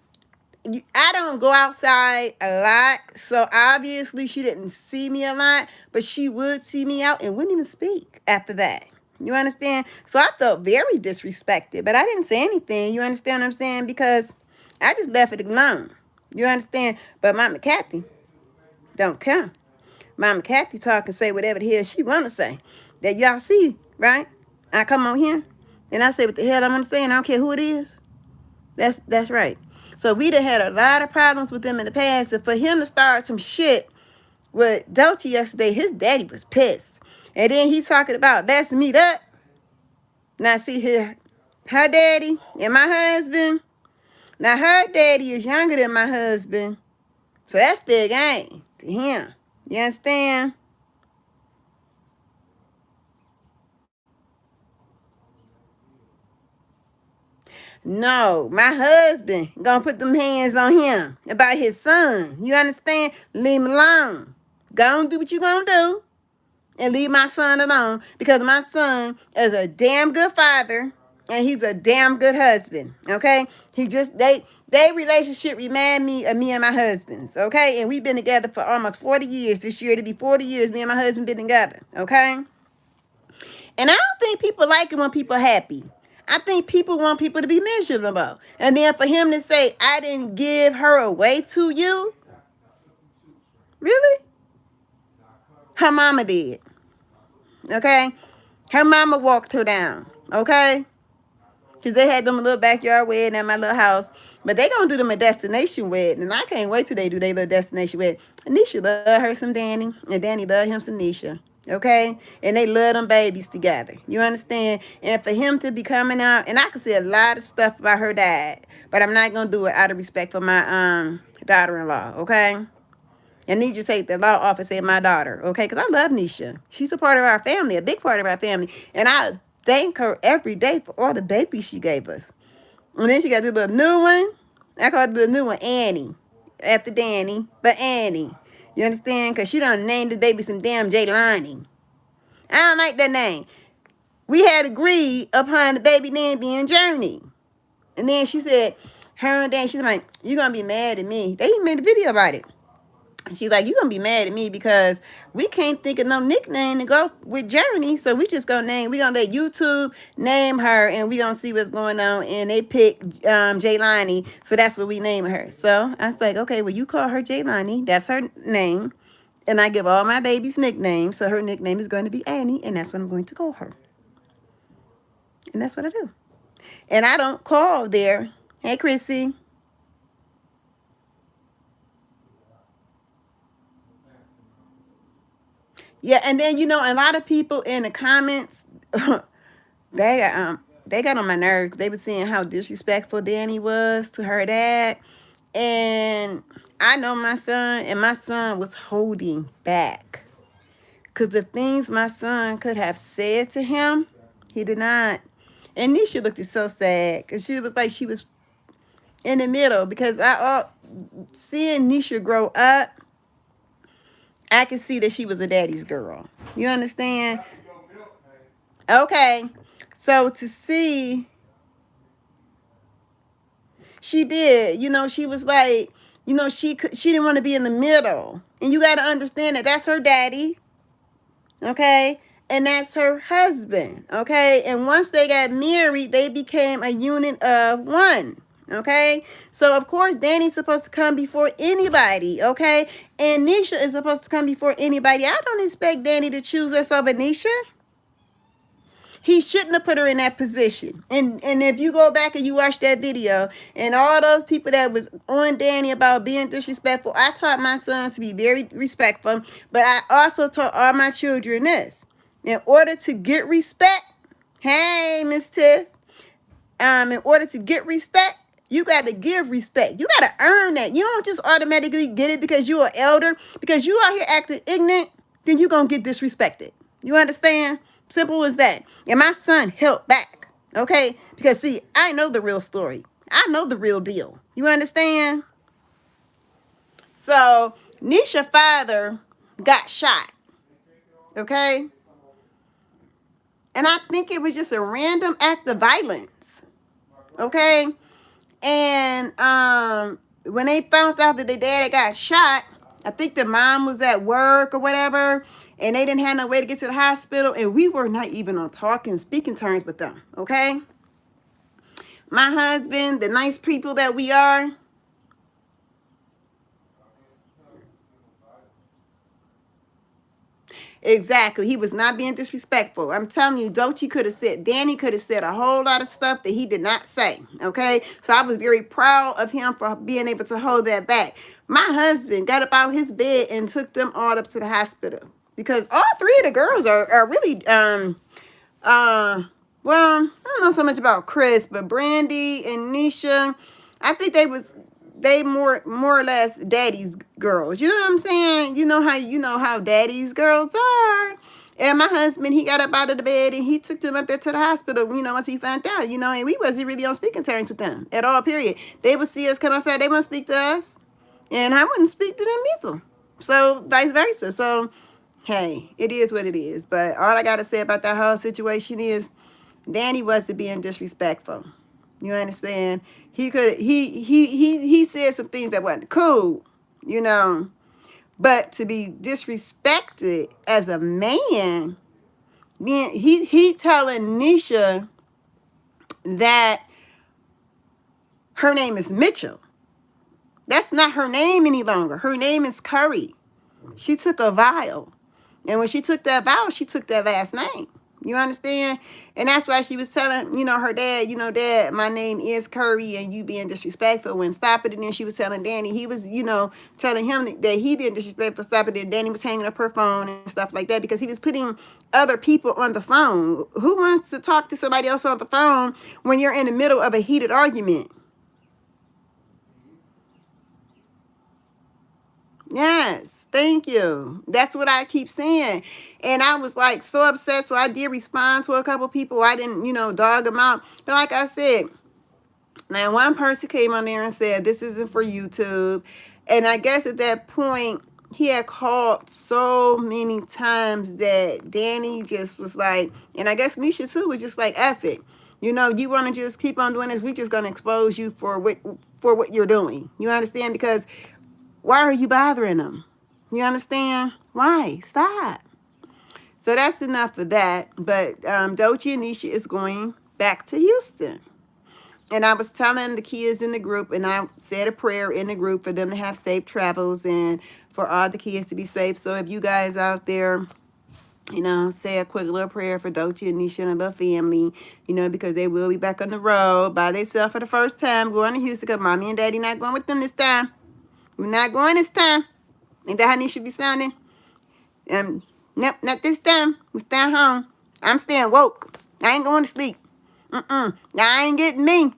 Speaker 1: I don't go outside a lot, so obviously she didn't see me a lot, but she would see me out and wouldn't even speak after that. You understand? So I felt very disrespected, but I didn't say anything. You understand what I'm saying? Because I just left it alone. You understand? But Mama Kathy don't care. Mama Kathy talk and say whatever the hell she want to say. That y'all see, right? I come on here and I say what the hell I want to say, and I don't care who it is. That's right. So we done had a lot of problems with them in the past. And for him to start some shit with Dolce yesterday, his daddy was pissed. And then he talking about, let's meet up. Now see her daddy and my husband. Now her daddy is younger than my husband. So that's big game to him. You understand? No, my husband gonna put them hands on him about his son. You understand? Leave him alone. Go and do what you gonna do and leave my son alone, because my son is a damn good father and he's a damn good husband. Okay? He just they relationship remind me of me and my husband's. Okay? And we've been together for almost 40 years. This year to be 40 years me and my husband been together. Okay? And I don't think people like it when people are happy. I think people want people to be miserable. And then for him to say, I didn't give her away to you. Really? Her mama did. Okay? Her mama walked her down. Okay? Because they had them a little backyard wedding at my little house. But they going to do them a destination wedding. And I can't wait till they do their little destination wedding. Nisha love her some Danny. And Danny love him some Nisha. Okay? And they love them babies together. You understand? And for him to be coming out, and I can say a lot of stuff about her dad, but I'm not going to do it out of respect for my daughter-in-law. Okay? And need you take the law office and my daughter. Okay? Because I love Nisha. She's a part of our family, a big part of our family. And I thank her every day for all the babies she gave us. And then she got the little new one. I call the new one Annie. After Danny, but Annie. You understand? Because she done named the baby some damn Jaylani. I don't like that name. We had agreed upon the baby name being Journey. And then she said, her and Dan, she's like, you're going to be mad at me. They even made a video about it. She's like, you're going to be mad at me because we can't think of no nickname to go with Journey. So we just going to let YouTube name her and we going to see what's going on. And they picked Jaylani. So that's what we name her. So I was like, okay, well, you call her Jaylani. That's her name. And I give all my babies nicknames. So her nickname is going to be Annie. And that's what I'm going to call her. And that's what I do. And I don't call there, hey, Chrissy. Yeah, and then, a lot of people in the comments, they got on my nerves. They were saying how disrespectful Danny was to her dad. And I know my son, and my son was holding back. Because the things my son could have said to him, he did not. And Nisha looked so sad because she was like she was in the middle. Because seeing Nisha grow up, I could see that she was a daddy's girl. You understand? Okay. So to see, she did. She was like, she didn't want to be in the middle. And you got to understand that that's her daddy. Okay? And that's her husband. Okay? And once they got married, they became a unit of one. Okay? So, of course, Danny's supposed to come before anybody. Okay? And Nisha is supposed to come before anybody. I don't expect Danny to choose us over Nisha. He shouldn't have put her in that position. And if you go back and you watch that video, and all those people that was on Danny about being disrespectful, I taught my son to be very respectful. But I also taught all my children this. In order to get respect, hey, Miss Tiff, in order to get respect, You got to give respect. You got to earn that. You don't just automatically get it because you're an elder. Because you out here acting ignorant, then you're going to get disrespected. You understand? Simple as that. And my son held back. Okay? Because, see, I know the real story. I know the real deal. You understand? So, Nisha's father got shot. Okay? And I think it was just a random act of violence. Okay? And when they found out that their dad got shot, I think the mom was at work or whatever, and they didn't have no way to get to the hospital, and we were not even on speaking terms with them. Okay? My husband, the nice people that we are, exactly. He was not being disrespectful. I'm telling you, Danny could have said a whole lot of stuff that he did not say. Okay? So I was very proud of him for being able to hold that back. My husband got up out his bed and took them all up to the hospital. Because all three of the girls are really, well, I don't know so much about Chris, but Brandy and Nisha, I think they more or less daddy's girls. You know what I'm saying? You know how daddy's girls are. And my husband, he got up out of the bed and he took them up there to the hospital, once we found out, and we wasn't really on speaking terms with them at all, period. They would see us come outside, they wouldn't speak to us. And I wouldn't speak to them either. So vice versa. So, hey, it is what it is. But all I got to say about that whole situation is Danny wasn't being disrespectful. You understand? He said some things that wasn't cool, But to be disrespected as a man, he telling Nisha that her name is Mitchell. That's not her name any longer. Her name is Curry. She took a vow. And when she took that vow, she took that last name. You understand? And that's why she was telling, her dad, Dad, my name is Curry and you being disrespectful when stop it. And then she was telling Danny, he was, telling him that he being disrespectful, stop it. And Danny was hanging up her phone and stuff like that because he was putting other people on the phone. Who wants to talk to somebody else on the phone when you're in the middle of a heated argument? Yes, thank you. That's what I keep saying. And I was like so upset. So I did respond to a couple people. I didn't, dog them out. But like I said, now one person came on there and said, this isn't for YouTube. And I guess at that point, he had called so many times that Danny just was like, and I guess Nisha too was just like, F it. You want to just keep on doing this. We just going to expose you for what you're doing. You understand? Because why are you bothering them? You understand? Why? Stop. So that's enough of that. But Dochi and Nisha is going back to Houston. And I was telling the kids in the group, and I said a prayer in the group for them to have safe travels and for all the kids to be safe. So if you guys out there, say a quick little prayer for Dochi and Nisha and the little family, because they will be back on the road by themselves for the first time going to Houston because Mommy and Daddy not going with them this time. We're not going this time. Ain't that how Nisha be sounding? Nope, not this time. We staying home. I'm staying woke. I ain't going to sleep. Y'all ain't getting me.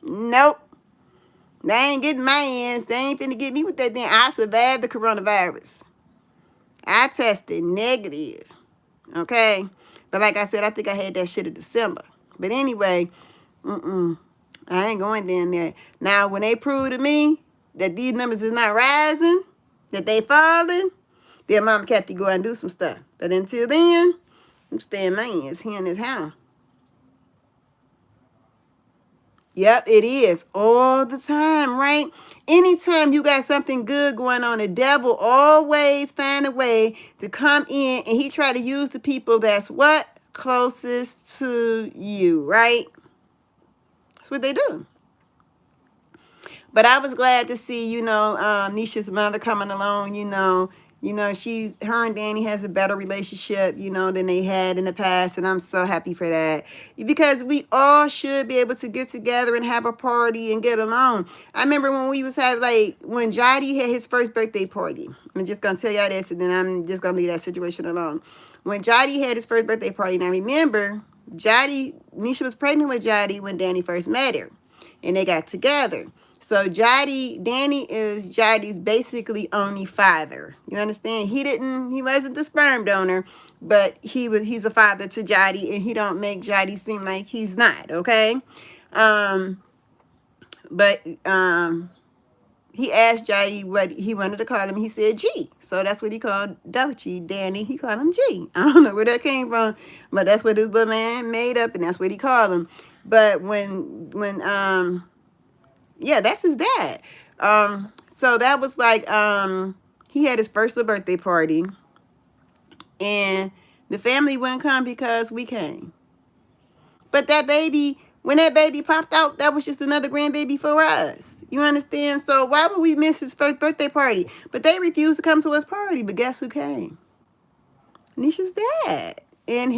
Speaker 1: Nope. They ain't getting my ass. They ain't finna get me with that thing. I survived the coronavirus. I tested negative. Okay? But like I said, I think I had that shit in December. But anyway, I ain't going down there. Now, when they prove to me that these numbers is not rising, that they falling, then Mama Kathy go and do some stuff. But until then, I'm staying my ass here in this house. Yep, it is. All the time, right? Anytime you got something good going on, the devil always find a way to come in and he try to use the people that's what? Closest to you, right? That's what they do. But I was glad to see, Nisha's mother coming along, her and Danny has a better relationship, than they had in the past. And I'm so happy for that. Because we all should be able to get together and have a party and get along. I remember when we was when Jody had his first birthday party. I'm just going to tell y'all this and then I'm just going to leave that situation alone. When Jody had his first birthday party, and I remember Nisha was pregnant with Jody when Danny first met her. and they got together. So Danny is Jadi's basically only father. You understand? He wasn't the sperm donor, but he's a father to Jadi, and he don't make Jadi seem like he's not, okay? But he asked Jadi what he wanted to call him. He said G. So that's what he called Dochi. Danny, he called him G. I don't know where that came from, but that's what his little man made up, and that's what he called him. But yeah, that's his dad. So that was like, he had his first little birthday party, and the family wouldn't come because we came. But that baby, when that baby popped out, that was just another grandbaby for us. You understand? So why would we miss his first birthday party? But they refused to come to his party. But guess who came? Nisha's dad. And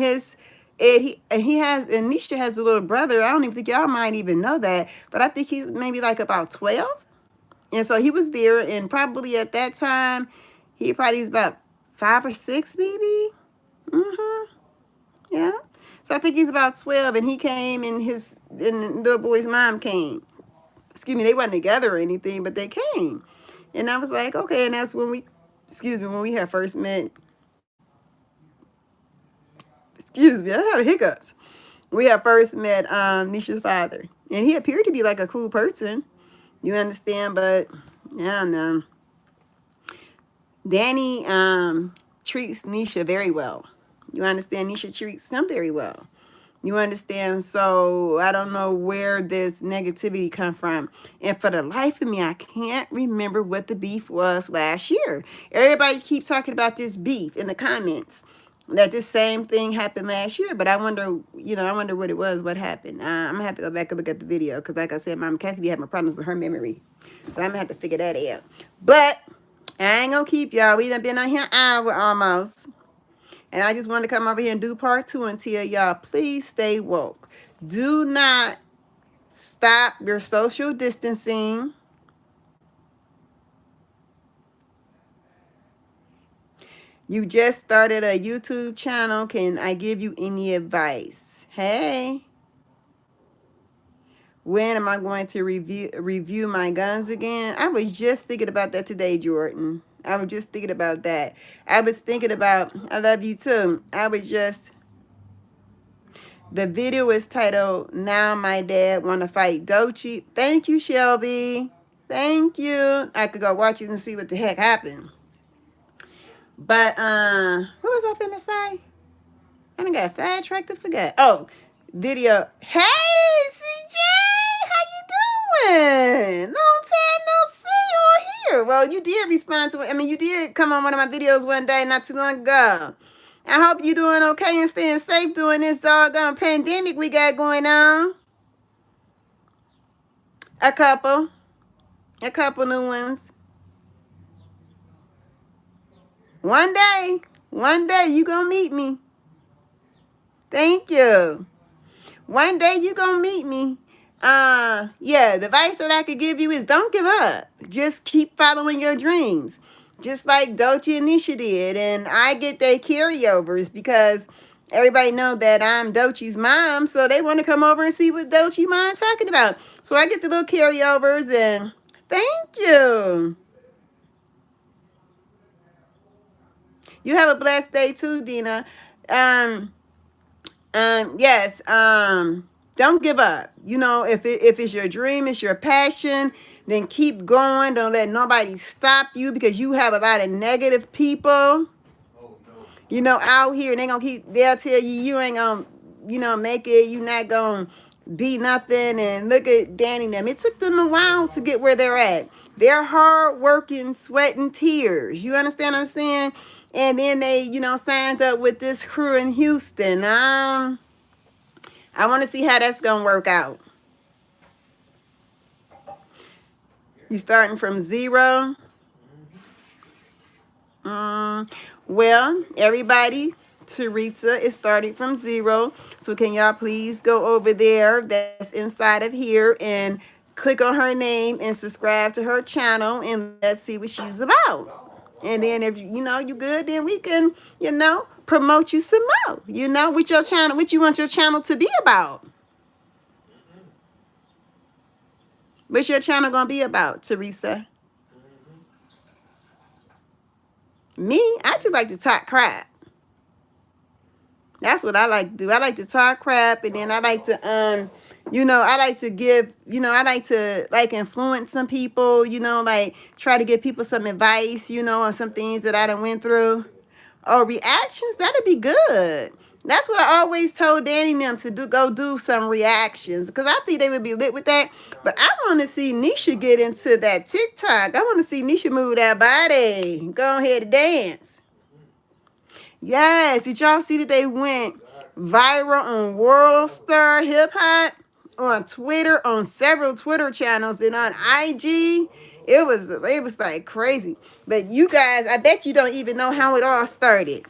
Speaker 1: Nisha has a little brother. I don't even think y'all might even know that. But I think he's maybe like about 12. And so he was there, and probably at that time, he probably was about 5 or 6 maybe. Yeah. So I think he's about 12, and he came, and the little boy's mom came. Excuse me, they wasn't together or anything, but they came. And I was like, okay, and that's when we had first met. Excuse me, I have hiccups. We had first met Nisha's father. And he appeared to be like a cool person. You understand? But, yeah, no. Danny treats Nisha very well. You understand? Nisha treats him very well. You understand? So I don't know where this negativity come from. And for the life of me, I can't remember what the beef was last year. Everybody keep talking about this beef in the comments. That this same thing happened last year. But I wonder what it was, what happened. I'm going to have to go back and look at the video. Because like I said, Mama Kathy be having problems with her memory. So I'm going to have to figure that out. But I ain't going to keep y'all. We done been on here an hour almost. And I just wanted to come over here and do part 2 and tell y'all, please stay woke. Do not stop your social distancing. You just started a YouTube channel. Can I give you any advice? Hey. When am I going to review my guns again? I was just thinking about that today, Jordan. I was just thinking about that. I was thinking about, I love you too. The video is titled, Now My Dad Wanna Fight Dochi. Thank you, Shelby. Thank you. I could go watch it and see what the heck happened. But, what was I finna say? I done got sidetracked and forgot. Oh, video. Hey, CJ, how you doing? Long time no see or hear. Well, you did respond to it. I mean, you did come on one of my videos one day not too long ago. I hope you're doing okay and staying safe during this doggone pandemic we got going on. A couple new ones. One day you gonna meet me. Thank you. One day you gonna meet me. Yeah, the advice that I could give you is don't give up. Just keep following your dreams. Just like Dochi and Nisha did. And I get their carryovers because everybody know that I'm Dochi's mom. So they want to come over and see what Dochi mom's talking about. So I get the little carryovers, and thank you. You have a blessed day too, Dina. Yes. Don't give up. You know, if it's your dream, it's your passion, then keep going. Don't let nobody stop you, because you have a lot of negative people, you know, out here, and they'll tell you you ain't gonna, make it. You're not gonna be nothing. And look at Danny and them. It took them a while to get where they're at. They're hard working, sweat and tears. You understand what I'm saying? And then they, signed up with this crew in Houston. I want to see how that's going to work out. You starting from zero? Well, everybody, Teresa is starting from zero. So can y'all please go over there, that's inside of here, and click on her name and subscribe to her channel, and let's see what she's about. And then if you good, then we can, promote you some more. With your channel, what you want your channel to be about. What's your channel gonna be about, Teresa? Me, I just like to talk crap. That's what I like to do. I like to talk crap, and then I like to I like to give, I like to like influence some people, like try to give people some advice, on some things that I done went through. Oh, reactions, that'd be good. That's what I always told Danny and them to do. Go do some reactions, because I think they would be lit with that. But I want to see Nisha get into that TikTok. I want to see Nisha move that body. Go ahead and dance. Yes, did y'all see that they went viral on World Star Hip Hop, on Twitter, on several Twitter channels, and on IG? It was like crazy. But you guys, I bet you don't even know how it all started.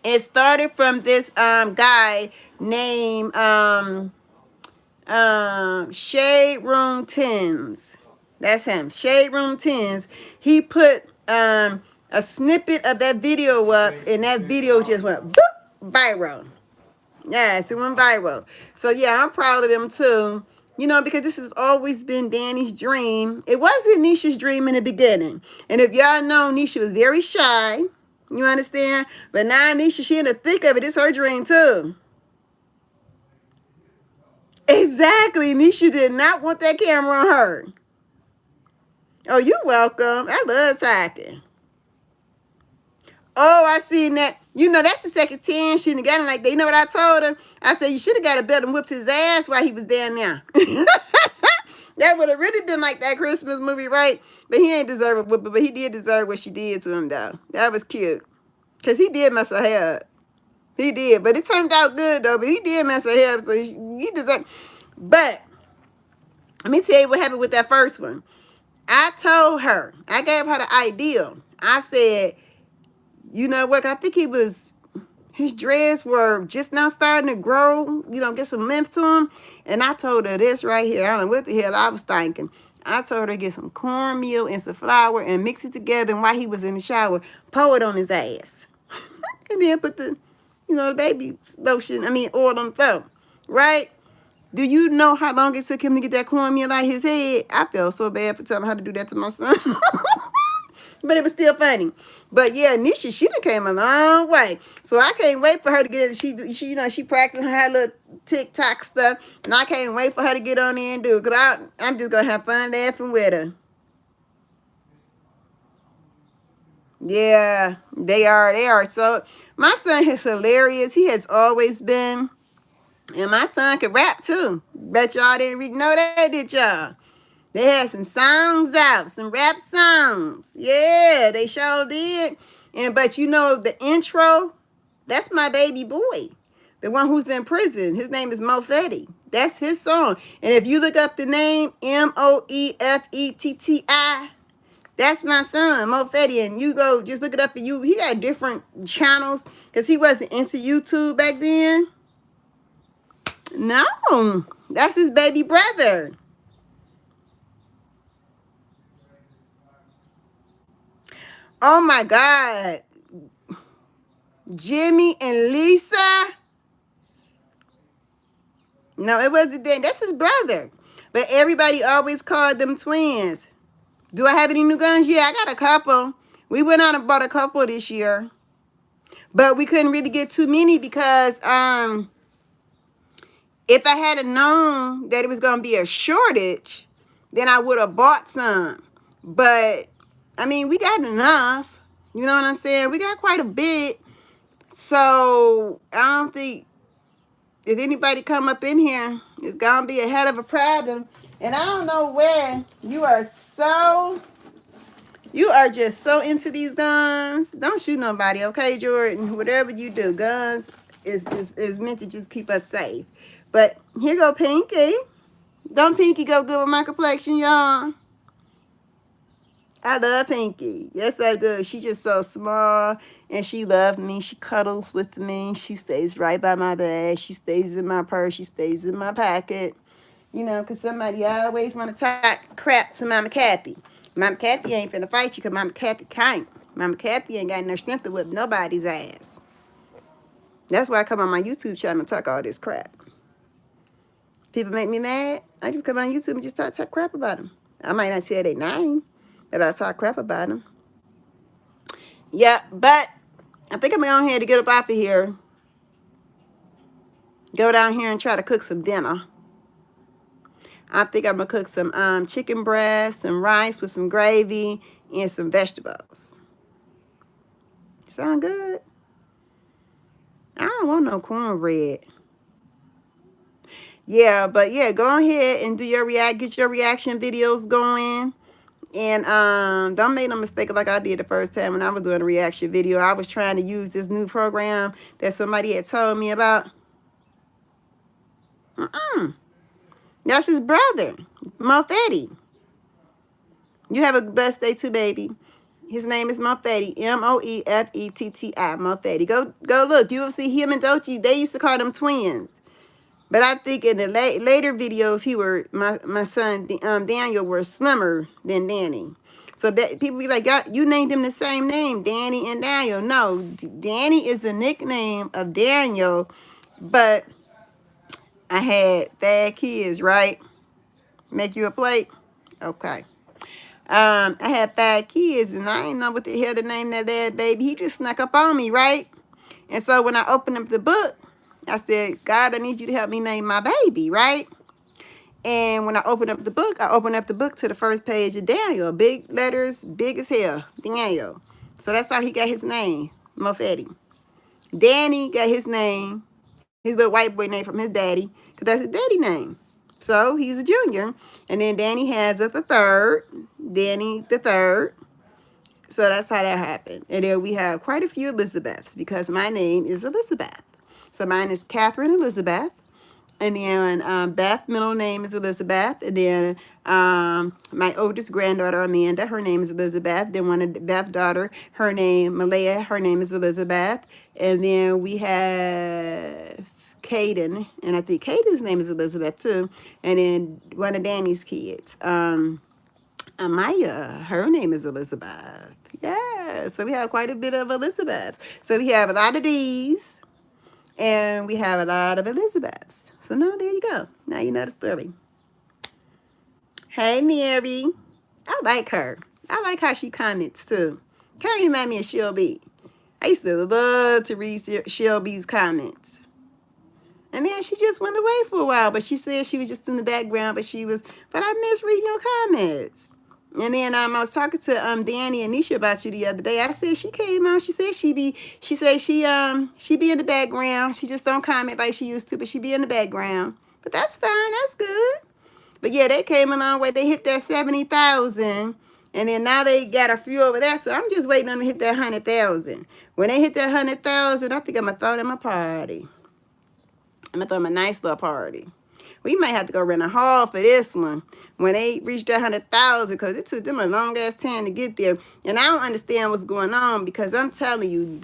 Speaker 1: It started from this guy named Shade Room Tens. That's him. Shade Room Tens. He put a snippet of that video up, and that video just went boop, viral. Yes, it went viral. So yeah, I'm proud of them too. Because this has always been Danny's dream. It wasn't Nisha's dream in the beginning. And if y'all know, Nisha was very shy. You understand? But now Nisha, she in the thick of it. It's her dream too. Exactly. Nisha did not want that camera on her. Oh, you're welcome. I love talking. Oh, I seen that. That's the second 10 she done got him like that. You know what I told her? I said, you should have got a belt and whipped his ass while he was down there. That would have really been like that Christmas movie, right? But he ain't deserve a whipping, but he did deserve what she did to him, though. That was cute. Because he did mess her hair up. He did. But it turned out good, though. But he did mess her hair up, so he deserved. But let me tell you what happened with that first one. I told her, I gave her the idea. I said, you know what? I think his dreads were just now starting to grow, get some length to them. And I told her this right here. I don't know what the hell I was thinking. I told her to get some cornmeal and some flour and mix it together. And while he was in the shower, pour it on his ass. And then put the baby lotion, oil on the throat. Right? Do you know how long it took him to get that cornmeal out of his head? I felt so bad for telling her to do that to my son. But it was still funny. But yeah, Nisha, she done came a long way. So I can't wait for her to get in. She practicing her little TikTok stuff. And I can't wait for her to get on there and do it. Because I'm just going to have fun laughing with her. Yeah, they are. So my son is hilarious. He has always been. And my son can rap too. Bet y'all didn't really know that, did y'all? They had some songs out, some rap songs. Yeah, they sure did. But the intro, that's my baby boy. The one who's in prison. His name is Mofetti. That's his song. And if you look up the name, Moeffetti, that's my son, Mofetti. And you go, just look it up. He got different channels because he wasn't into YouTube back then. No, that's his baby brother. Oh my God. Jimmy and Lisa. No, it wasn't that. That's his brother. But everybody always called them twins. Do I have any new guns? Yeah, I got a couple. We went out and bought a couple this year. But we couldn't really get too many because if I had known that it was going to be a shortage, then I would have bought some. But, we got enough. You know what I'm saying? We got quite a bit. So, I don't think if anybody come up in here, it's going to be a head of a problem. And I don't know where you are just so into these guns. Don't shoot nobody, okay, Jordan? Whatever you do, guns is meant to just keep us safe. But here go Pinky. Don't Pinky go good with my complexion, y'all? I love Pinky. Yes, I do. She's just so small, and she loves me. She cuddles with me. She stays right by my bed. She stays in my purse. She stays in my pocket. Because somebody always want to talk crap to Mama Kathy. Mama Kathy ain't finna fight you because Mama Kathy can't. Mama Kathy ain't got no strength to whip nobody's ass. That's why I come on my YouTube channel and talk all this crap. People make me mad. I just come on YouTube and just talk crap about them. I might not say their name, but I talk crap about them. Yeah, but I think I'm going to get up off of here. Go down here and try to cook some dinner. I think I'm going to cook some chicken breast, some rice with some gravy, and some vegetables. Sound good? I don't want no cornbread. Yeah, but yeah, go ahead and do your get your reaction videos going. And don't make no mistake like I did the first time when I was doing a reaction video. I was trying to use this new program that somebody had told me about. That's his brother, Moffetti. You have a blessed day too, baby. His name is Moffetti, Moeffetti, Moffetti. Go look. You will see him and Dochi. They used to call them twins. But I think in the later videos, my son Daniel were slimmer than Danny. So that people be like, God, you named him the same name, Danny and Daniel. No, Danny is a nickname of Daniel, but I had fat kids, right? Make you a plate? Okay. I had 5 kids, and I didn't know what the hell to name that dad baby. He just snuck up on me, right? And so when I opened up the book, I said, God, I need you to help me name my baby, right? And when I opened up the book to the first page of Daniel. Big letters, big as hell, Daniel. So that's how he got his name, Moffetti. Danny got his name, his little white boy name from his daddy, because that's his daddy name. So he's a junior. And then Danny has the third, Danny the third. So that's how that happened. And then we have quite a few Elizabeths because my name is Elizabeth. So mine is Catherine Elizabeth. And then Beth, middle name is Elizabeth. And then my oldest granddaughter, Amanda, her name is Elizabeth. Then one of Beth's daughter, her name, Malaya, her name is Elizabeth. And then we have Caden, and I think Caden's name is Elizabeth too. And then one of Danny's kids, Amaya, her name is Elizabeth. Yeah, so we have quite a bit of Elizabeths. So we have a lot of these, and we have a lot of Elizabeths. So now there you go. Now you know the story. Hey, Mary. I like her. I like how she comments too. Kind of remind me of Shelby. I used to love to read Shelby's comments. And then she just went away for a while, but she said she was just in the background, but I miss reading your comments. And then I was talking to Danny and Nisha about you the other day. I said she came out. She said she be in the background. She just don't comment like she used to, but she be in the background. But that's fine. That's good. But yeah, they came a long way. They hit that 70,000, and then now they got a few over there. So I'm just waiting on them to hit that 100,000. When they hit that 100,000, I think I'm gonna throw them a party. I'm gonna throw them a nice little party. We might have to go rent a hall for this one when they reach that 100,000, because it took them a long ass time to get there. And I don't understand what's going on, because I'm telling you,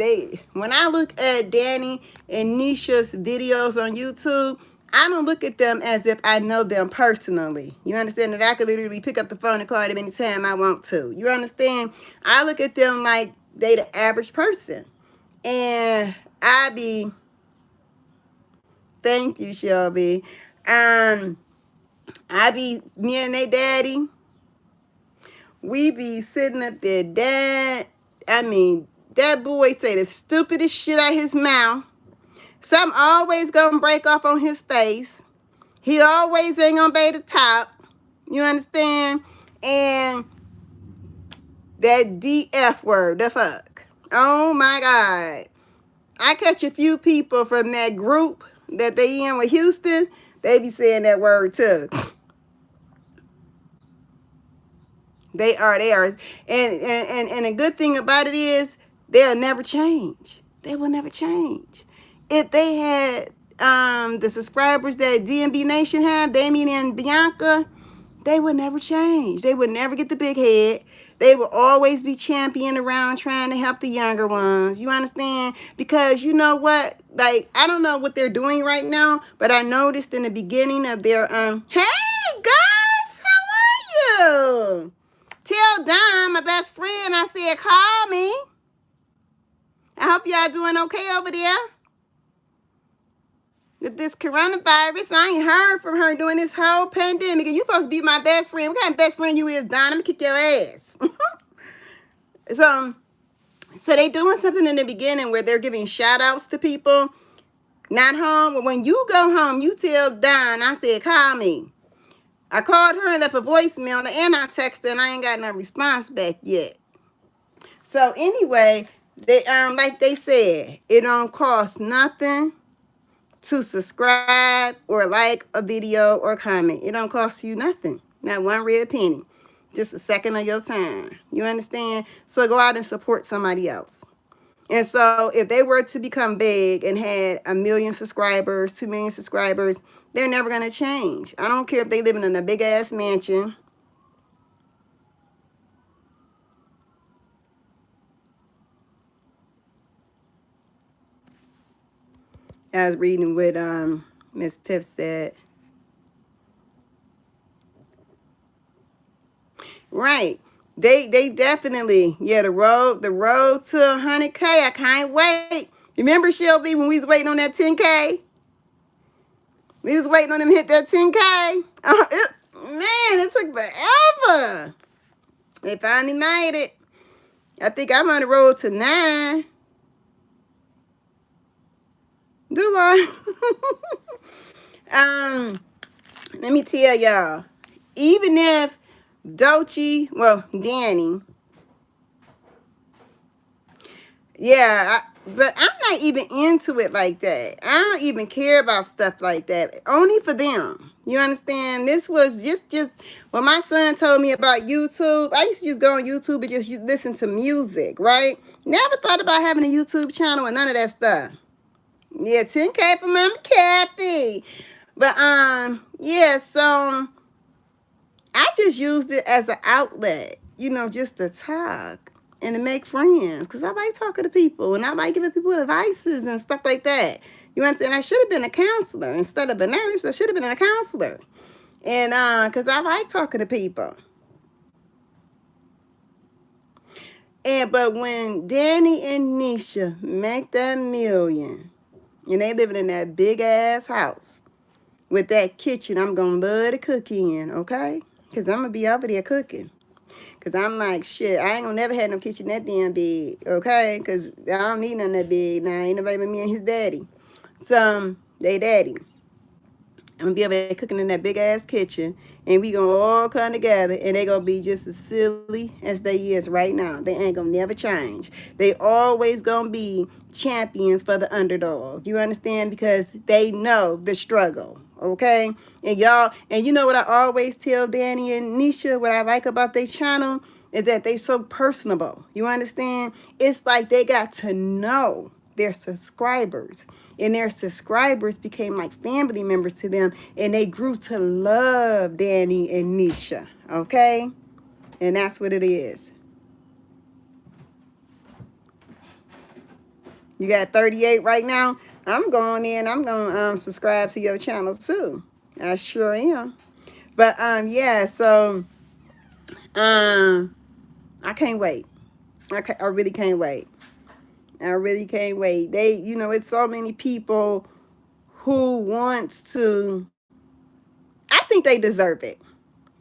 Speaker 1: when I look at Danny and Nisha's videos on YouTube, I don't look at them as if I know them personally. You understand that I could literally pick up the phone and call them anytime I want to. You understand? I look at them like they the average person. And thank you, Shelby. Me and they daddy, we be sitting up there, that boy say the stupidest shit out his mouth. Something always gonna break off on his face. He always ain't gonna be the top. You understand? And that DF word, the fuck. Oh my God. I catch a few people from that group that they in with Houston, they be saying that word too. They are. And a good thing about it is they'll never change. They will never change. If they had the subscribers that DMB Nation have, Damien and Bianca, they would never change. They would never get the big head. They will always be champion around trying to help the younger ones. You understand? Because you know what? Like, I don't know what they're doing right now, but I noticed in the beginning of their hey guys, how are you? Tell Don, my best friend, I said call me. I hope y'all doing okay over there. with this coronavirus. I ain't heard from her during this whole pandemic. And you supposed to be my best friend. What kind of best friend you is, Don? I'm gonna kick your ass. So they doing something in the beginning where they're giving shout outs to people not home. But when you go home, you tell Don, I said, call me. I called her and left a voicemail and I texted her and I ain't got no response back yet. So anyway, they like they said, it don't cost nothing to subscribe or like a video or comment. It don't cost you nothing. Not one red penny. Just a second of your time. You understand? So go out and support somebody else. And so if they were to become big and had 1 million subscribers, 2 million subscribers, they're never going to change. I don't care if they living in a big ass mansion. I was reading what Miss Tiff said. Right. They definitely, yeah, the road to 100K. I can't wait. Remember, Shelby, when we was waiting on that 10K? We was waiting on them to hit that 10K. Man, it took forever. They finally made it. I think I'm on the road to 9. Do I? Let me tell y'all. Even if Danny, yeah, but I'm not even into it like that. I don't even care about stuff like that. Only for them. You understand? This was just when my son told me about YouTube. I used to just go on YouTube and just listen to music, right? Never thought about having a YouTube channel and none of that stuff. Yeah, 10K for Mama Kathy. But yeah, so I just used it as an outlet, you know, just to talk and to make friends. Because I like talking to people and I like giving people advices and stuff like that. You understand? I should have been a counselor instead of a nurse. I should have been a counselor. And because I like talking to people. But when Danny and Nisha make that 1 million and they living in that big ass house with that kitchen, I'm going to love to cook in, okay? Because I'm going to be over there cooking. Because I'm like, shit, I ain't going to never have no kitchen that damn big, okay? Because I don't need none that big. Now, ain't nobody but me and his daddy. So, they daddy. I'm going to be over there cooking in that big-ass kitchen. And we going to all come together. And they going to be just as silly as they is right now. They ain't going to never change. They always going to be champions for the underdog. You understand? Because they know the struggle. Okay? And y'all, and you know what I always tell Danny and Nisha, what I like about their channel is that they so personable. You understand? It's like they got to know their subscribers. And their subscribers became like family members to them. And they grew to love Danny and Nisha. Okay? And that's what it is. You got 38 right now? I'm going in. I'm going to subscribe to your channel too. I sure am. But yeah, so I can't wait. I really can't wait. I really can't wait. They, you know, it's so many people who wants to. I think they deserve it.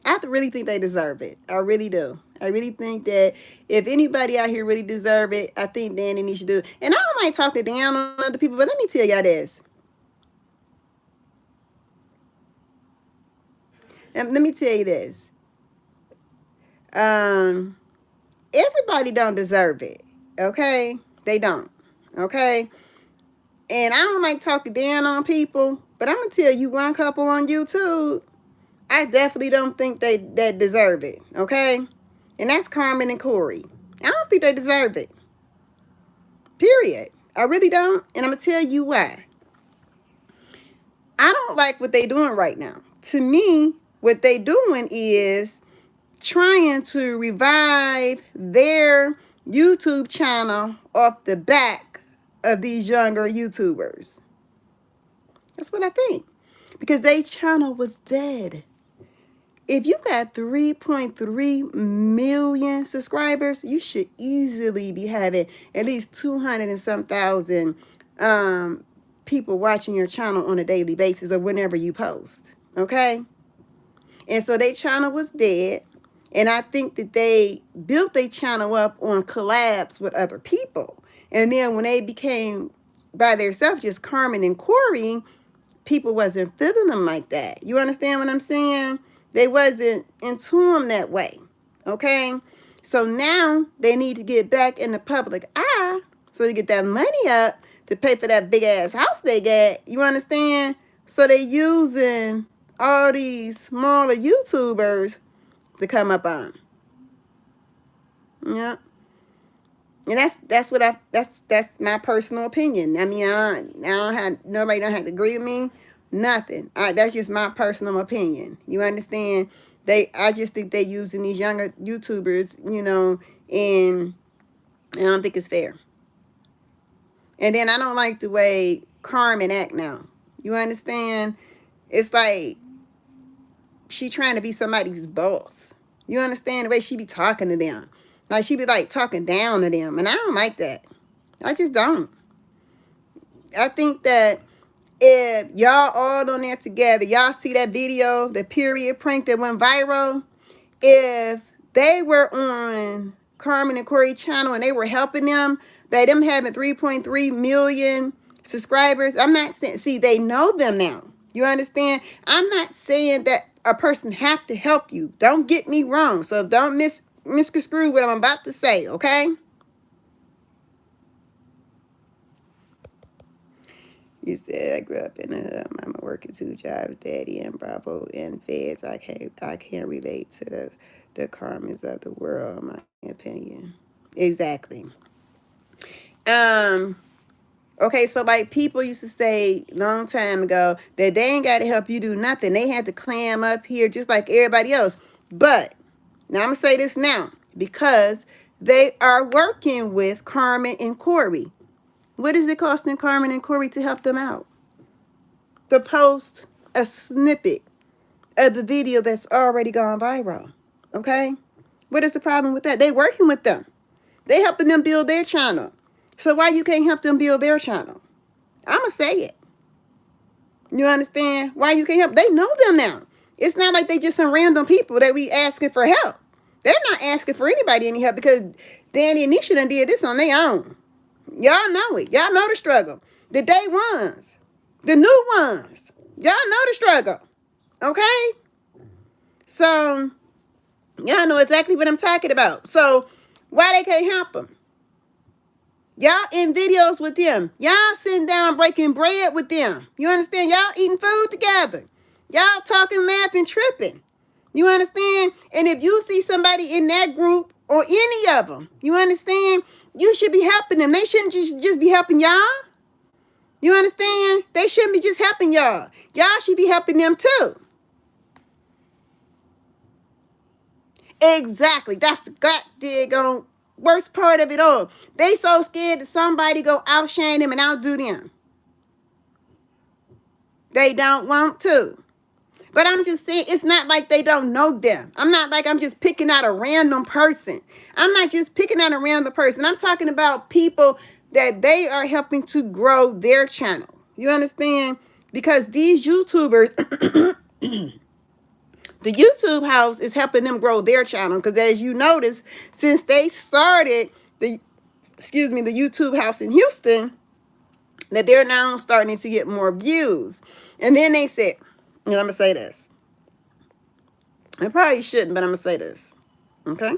Speaker 1: I really think they deserve it. I really do. I really think that if anybody out here really deserve it, I think Danny needs to do it. And I don't like talking down on other people, but let me tell y'all this. And let me tell you this. Everybody don't deserve it. Okay? They don't. Okay? And I don't like talking down on people, but I'm going to tell you one couple on YouTube, I definitely don't think they deserve it. Okay? And that's Carmen and Corey. I don't think they deserve it. Period. I really don't. And I'm going to tell you why. I don't like what they doing right now. To me, what they doing is trying to revive their YouTube channel off the back of these younger YouTubers. That's what I think. Because their channel was dead. If you got 3.3 million subscribers, you should easily be having at least 200 and some thousand people watching your channel on a daily basis or whenever you post. Okay? And so their channel was dead. And I think that they built their channel up on collabs with other people. And then when they became by themselves, just Carmen and Corey, people wasn't feeling them like that. You understand what I'm saying? They wasn't into them that way. Okay? So now they need to get back in the public eye so they get that money up to pay for that big ass house they got. You understand? So they using all these smaller YouTubers to come up on. Yeah. And that's my personal opinion. I mean, I don't have, nobody don't have to agree with me. Nothing. That's just my personal opinion. You understand? I just think they using these younger YouTubers, you know, and I don't think it's fair. And then I don't like the way Carmen act now. You understand? It's like she trying to be somebody's boss. You understand the way she be talking to them? Like she be like talking down to them. And I don't like that. I just don't. I think that if y'all all on there together, y'all see that video, the period prank that went viral, if they were on Carmen and Corey channel and they were helping them, by them having 3.3 million subscribers, I'm not saying, see, they know them now. You understand? I'm not saying that a person have to help you. Don't get me wrong. So don't misconstrue what I'm about to say, okay? You said I grew up in a hood. Mama working 2 jobs, daddy and Bravo and feds. I can't relate to the karmas of the world, in my opinion. Exactly. Okay, so like people used to say long time ago that they ain't got to help you do nothing. They had to clam up here just like everybody else. But now I'm going to say this now because they are working with Carmen and Corey. What is it costing Carmen and Corey to help them out? To post a snippet of the video that's already gone viral. Okay? What is the problem with that? They working with them. They helping them build their channel. So why you can't help them build their channel? I'm going to say it. You understand? Why you can't help? They know them now. It's not like they just some random people that we asking for help. They're not asking for anybody any help because Danny and Nisha done did this on their own. Y'all know it. Y'all know the struggle. The day ones. The new ones. Y'all know the struggle. Okay? So, y'all know exactly what I'm talking about. So, why they can't help them? Y'all in videos with them. Y'all sitting down breaking bread with them. You understand? Y'all eating food together. Y'all talking, laughing, tripping. You understand? And if you see somebody in that group or any of them, you understand? You should be helping them. They shouldn't just be helping y'all. You understand? They shouldn't be just helping y'all. Y'all should be helping them too. Exactly. That's the goddamn worst part of it all. They so scared that somebody go outshine them and outdo them. They don't want to. But I'm just saying, it's not like they don't know them. I'm not like I'm just picking out a random person. I'm not just picking out a random person. I'm talking about people that they are helping to grow their channel. You understand? Because these YouTubers, the YouTube house is helping them grow their channel. Because as you notice, since they started the YouTube house in Houston, that they're now starting to get more views. And then they said, and I'm going to say this. I probably shouldn't, but I'm going to say this. Okay?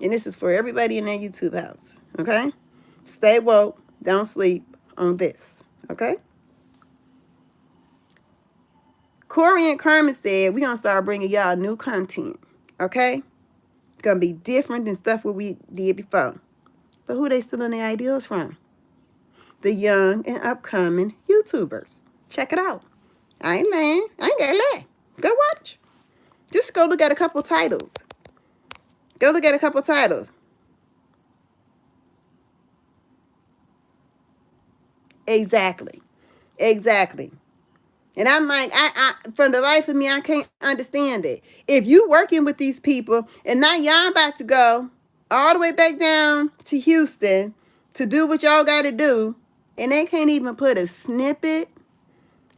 Speaker 1: And this is for everybody in that YouTube house. Okay? Stay woke. Don't sleep on this. Okay? Corey and Carmen said, we're going to start bringing y'all new content. Okay? It's going to be different than stuff what we did before. But who they stealing their ideas from? The young and upcoming YouTubers. Check it out. I ain't lying. I ain't gonna lie. Go watch. Just go look at a couple titles. Go look at a couple titles. Exactly. Exactly. And I'm like, I from the life of me, I can't understand it. If you working with these people and now y'all about to go all the way back down to Houston to do what y'all got to do, and they can't even put a snippet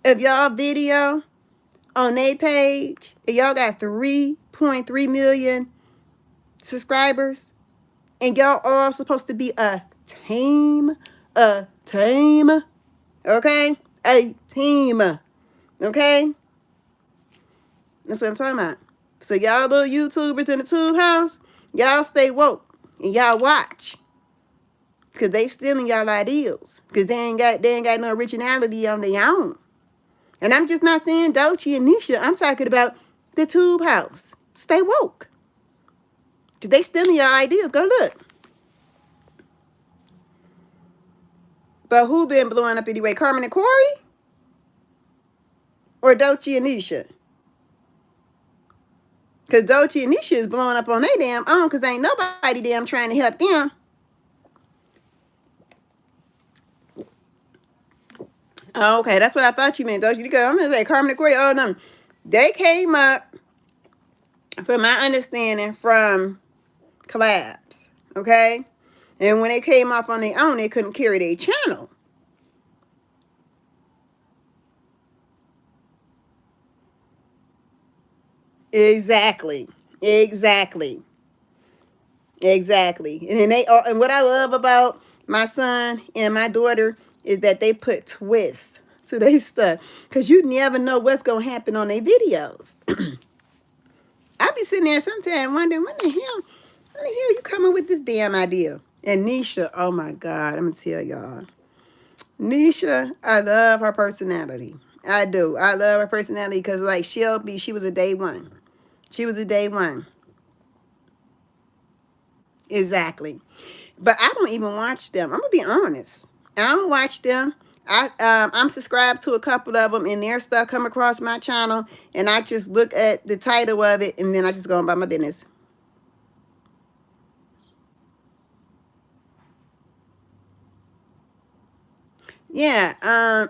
Speaker 1: of y'all video on their page, and y'all got 3.3 million subscribers, and y'all all supposed to be a team, okay? A team, okay? That's what I'm talking about. So y'all little YouTubers in the tube house, y'all stay woke and y'all watch. Cause they stealing y'all ideals. Cause they ain't got no originality on their own. And I'm just not saying Doechii and Nisha. I'm talking about the tube house. Stay woke. Cause they stealing your ideas. Go look. But who been blowing up anyway? Carmen and Corey? Or Doechii and Nisha? Because Doechii and Nisha is blowing up on their damn own because ain't nobody damn trying to help them. Oh, okay, that's what I thought you meant, Doechii. Because I'm going to say Carmen and Corey, oh, no. They came up, from my understanding, from collabs, okay? And when they came off on their own, they couldn't carry their channel. Exactly. And what I love about my son and my daughter is that they put twists to their stuff. Because you never know what's going to happen on their videos. I be sitting there sometimes wondering, when the hell you coming with this damn idea? And Nisha, oh my God, I'm going to tell y'all. Nisha, I love her personality. I do. I love her personality because like Shelby, she was a day one. Exactly. But I don't even watch them. I'm going to be honest. I don't watch them. I'm subscribed to a couple of them and their stuff come across my channel and I just look at the title of it and then I just go on about my business. Yeah,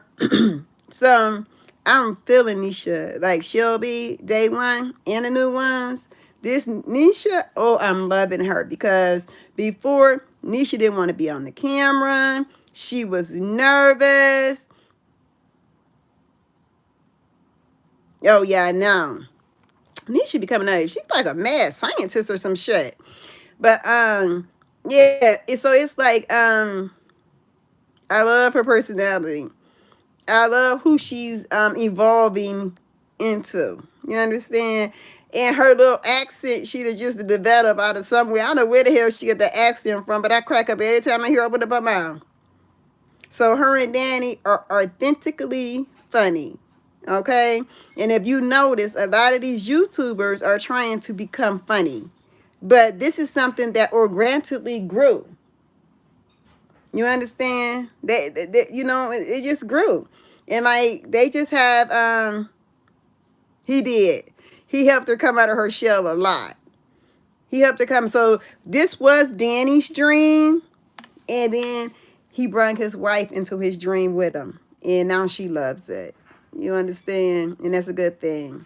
Speaker 1: so I'm feeling Nisha, like Shelby, day one, and the new ones. This Nisha, oh, I'm loving her because before Nisha didn't want to be on the camera. She was nervous. Oh yeah, I know. Nisha becoming a, she's like a mad scientist or some shit. But yeah, so it's like I love her personality. I love who she's evolving into. You understand? And her little accent, she just developed out of somewhere. I don't know where the hell she get the accent from, but I crack up every time I hear her open up her mouth. So her and Danny are authentically funny. Okay? And if you notice, a lot of these YouTubers are trying to become funny. But this is something that organically grew. You understand? They you know, it just grew. And like they just have he did. He helped her come out of her shell a lot. He helped her come. So this was Danny's dream. And then he brought his wife into his dream with him. And now she loves it. You understand? And that's a good thing.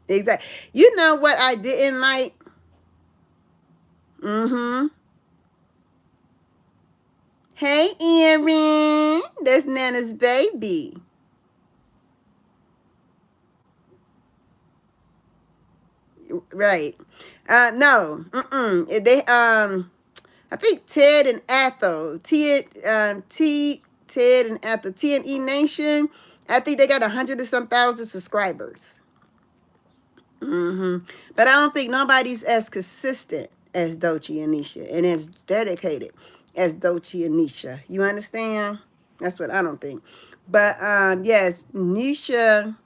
Speaker 1: Exactly. You know what I didn't like? Mm-hmm. Hey, Erin. That's Nana's baby. Right. No. They I think Ted and Ethel. Ted and Ethel. T&E Nation. I think they got 100 or some thousand subscribers. But I don't think nobody's as consistent as Doechii and Nisha and as dedicated as Doechii and Nisha. You understand? That's what I don't think. But yes, Nisha,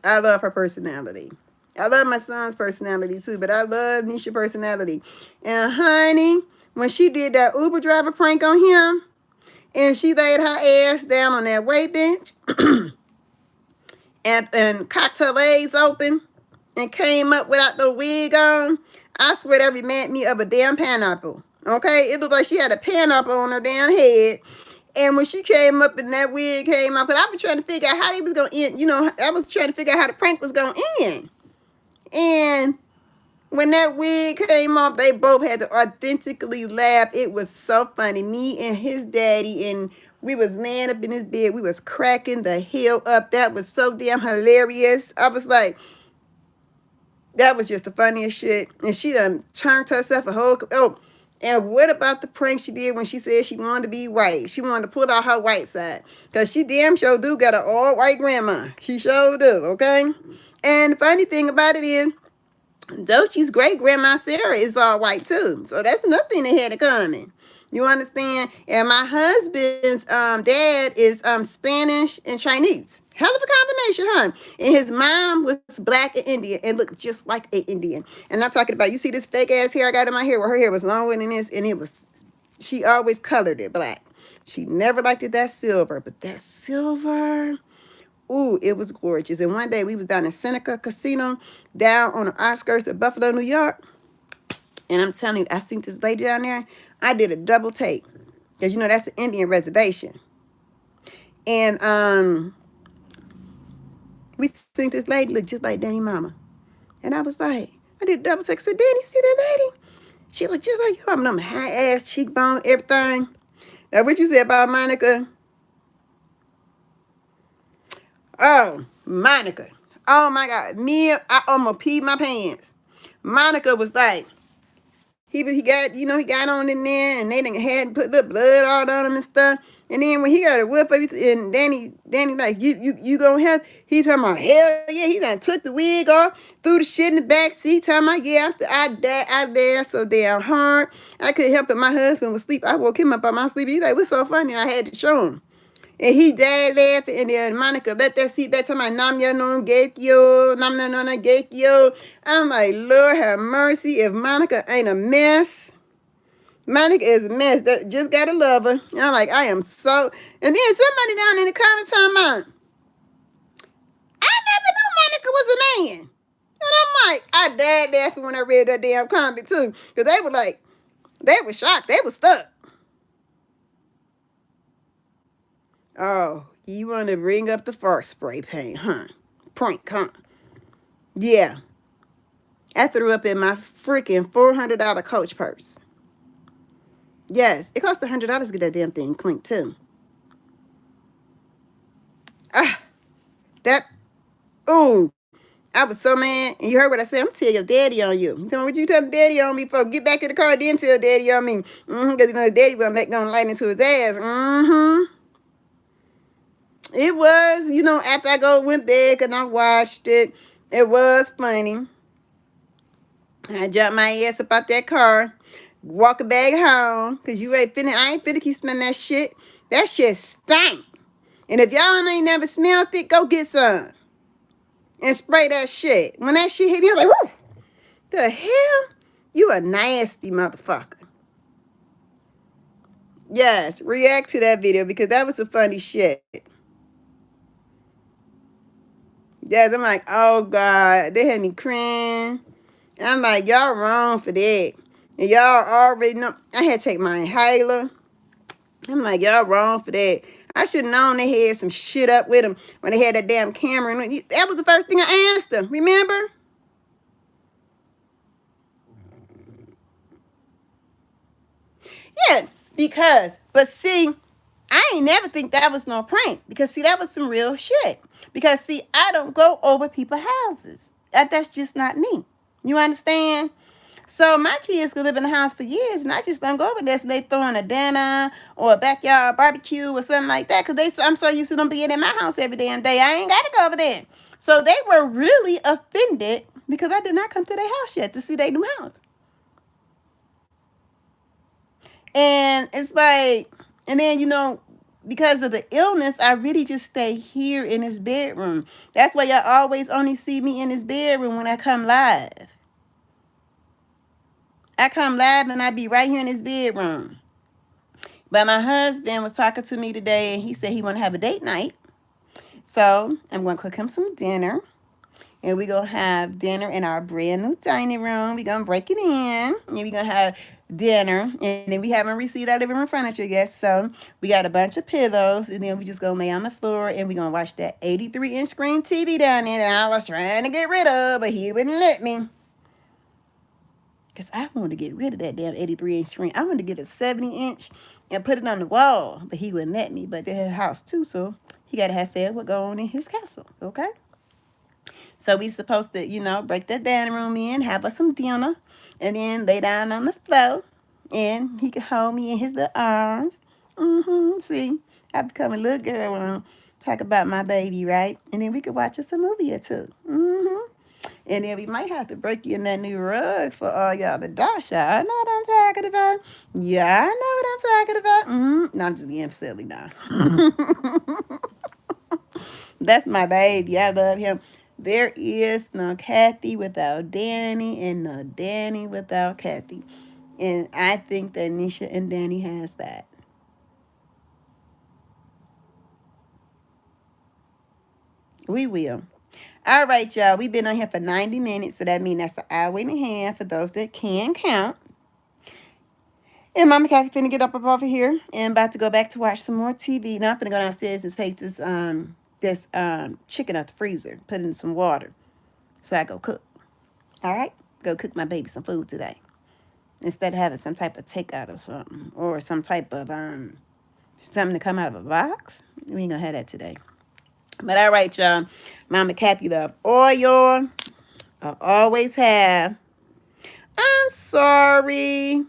Speaker 1: I love her personality. I love my son's personality too, but I love Nisha's personality. And honey, when she did that Uber driver prank on him, and she laid her ass down on that weight bench, and cocked her legs open, and came up without the wig on, I swear that reminded me of a damn pineapple. Okay? It looked like she had a pineapple on her damn head. And when she came up and that wig came off, because I was trying to figure out how they was going to end, you know, I was trying to figure out how the prank was going to end. And When that wig came off, they both had to authentically laugh. It was so funny. Me and his daddy, and we was laying up in his bed. We was cracking the hell up. That was so damn hilarious. I was like, that was just the funniest shit. And she done turned herself a whole... Oh, and what about the prank she did when she said she wanted to be white? She wanted to pull out her white side. Because she damn sure do got an all white grandma. She sure do, okay? And the funny thing about it is, Dochi's great grandma Sarah is all white too. So that's another thing they had in common. You understand? And my husband's dad is Spanish and Chinese. Hell of a combination, huh? And his mom was black and Indian and looked just like an Indian. And I'm talking about, you see this fake ass hair I got in my hair? Well, her hair was longer than this, and it was, she always colored it black. She never liked it that silver, but that silver, ooh, it was gorgeous. And one day we was down in Seneca Casino, down on the outskirts of Buffalo, New York. And I'm telling you, I seen this lady down there. I did a double take. Because, you know, that's an Indian reservation. And we seen this lady look just like Danny Mama. And I was like, I did a double take. I said, Danny, see that lady? She looked just like you. I'm them high-ass cheekbones, everything. Now, what you said about Monica? Oh, Monica. Oh, my God. I almost peed my pants. Monica was like, he got, you know, he got on in there, and they done had put the blood all on him and stuff. And then when he got a whip of it, and Danny like, you gonna have, he talking about, hell yeah, he done took the wig off, threw the shit in the back seat, talking about, yeah, after I laughed so damn hard. I couldn't help it. My husband was asleep. I woke him up out my sleep. He like, what's so funny? I had to show him. And he died laughing, and then Monica let that seat back to my nam ya no get yo, nam na no get yo. I'm like, Lord have mercy, if Monica ain't a mess. Monica is a mess. That just gotta love her. And I'm like, I am so. And then somebody down in the comments talking about, I never knew Monica was a man. And I'm like, I died laughing when I read that damn comment too, because they were like, they were shocked, they were stuck. Oh, you want to bring up the fart spray paint, huh? Prank, huh? Yeah. I threw up in my freaking $400 Coach purse. Yes, it cost $100 to get that damn thing cleaned, too. Ooh, I was so mad. And you heard what I said. I'm going to tell your daddy on you. You know what you tell daddy on me for? Get back in the car, then tell daddy on me. Because you know daddy was going to light into his ass. It was, you know, after I went back and I watched it, it was funny. I jumped my ass up out that car, walking back home, because I ain't finna keep smelling that shit. That shit stank. And if y'all ain't never smelled it, go get some. And spray that shit. When that shit hit me, I was like, whoo, the hell? You a nasty motherfucker. Yes, react to that video, because that was some funny shit. Yes, I'm like, oh, God. They had me crying. And I'm like, y'all wrong for that. And y'all already know. I had to take my inhaler. I'm like, y'all wrong for that. I should have known they had some shit up with them when they had that damn camera. That was the first thing I asked them. Remember? Yeah, but see, I ain't never think that was no prank. Because, see, that was some real shit. Because, see, I don't go over people's houses. That's just not me. You understand? So my kids could live in the house for years, and I just don't go over there. So they throwing a dinner or a backyard barbecue or something like that. Because I'm so used to them being in my house every damn day. I ain't got to go over there. So they were really offended because I did not come to their house yet to see their new house. And it's like, and then, you know, because of the illness, I really just stay here in this bedroom. That's why y'all always only see me in this bedroom when I come live. I come live and I be right here in this bedroom. But my husband was talking to me today, and he said he want to have a date night. So I'm going to cook him some dinner. And we're going to have dinner in our brand new dining room. We're going to break it in. And we're going to have dinner. And then we haven't received our living room furniture yet. So we got a bunch of pillows. And then we just going to lay on the floor. And we're going to watch that 83-inch screen TV down there that I was trying to get rid of. But he wouldn't let me. Because I wanted to get rid of that damn 83-inch screen. I wanted to get a 70-inch and put it on the wall. But he wouldn't let me. But they had a house too, so he got to have said what go on in his castle. Okay? So we supposed to, break that dining room in, have us some dinner, and then lay down on the floor. And he could hold me in his little arms. See, I become a little girl when I talk about my baby, right? And then we could watch us a movie or two. And then we might have to break you in that new rug for all y'all the dosh. I know what I'm talking about. Yeah, I know what I'm talking about. No, I'm just being silly now. That's my baby. I love him. There is no Kathy without Danny and no Danny without Kathy. And I think that Nisha and Danny has that. We will. All right, y'all. We've been on here for 90 minutes, so that means that's an hour and a half for those that can count. And Mama Kathy finna get up off of here and about to go back to watch some more TV. Now I'm finna go downstairs and take this chicken out the freezer, put it in some water, so I go cook. All right, go cook my baby some food today instead of having some type of takeout or something, or some type of something to come out of a box. We ain't gonna have that today. But all right, y'all. Mama Kathy love oil. I always have. I'm sorry,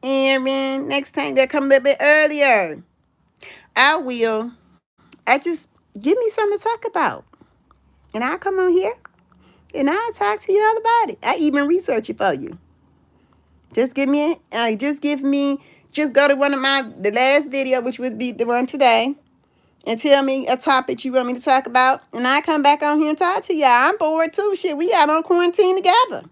Speaker 1: Aaron. Next time you gotta come a little bit earlier. I will. I just give me something to talk about. And I'll come on here and I'll talk to you all about it. I even research it for you. Just go to one of the last video, which would be the one today, and tell me a topic you want me to talk about, and I come back on here and talk to y'all. I'm bored too. Shit, we out on quarantine together.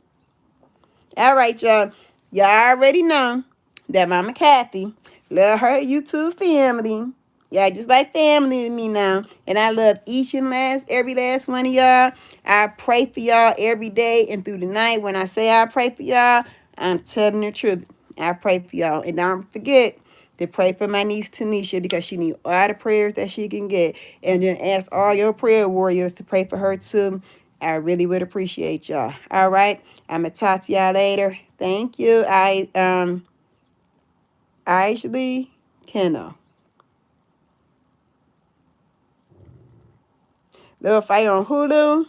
Speaker 1: All right, y'all. Y'all already know that Mama Kathy love her YouTube family. Y'all just like family to me now. And I love every last one of y'all. I pray for y'all every day and through the night. When I say I pray for y'all, I'm telling the truth. I pray for y'all. And don't forget to pray for my niece Tanisha, because she needs all the prayers that she can get. And then ask all your prayer warriors to pray for her too. I really would appreciate y'all. All right. I'm going to talk to y'all later. Thank you. Ashley Kennel. Little Fire on Hulu.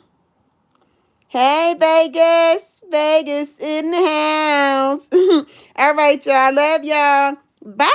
Speaker 1: Hey, Vegas. Vegas in the house. All right, y'all. Love y'all. Bye.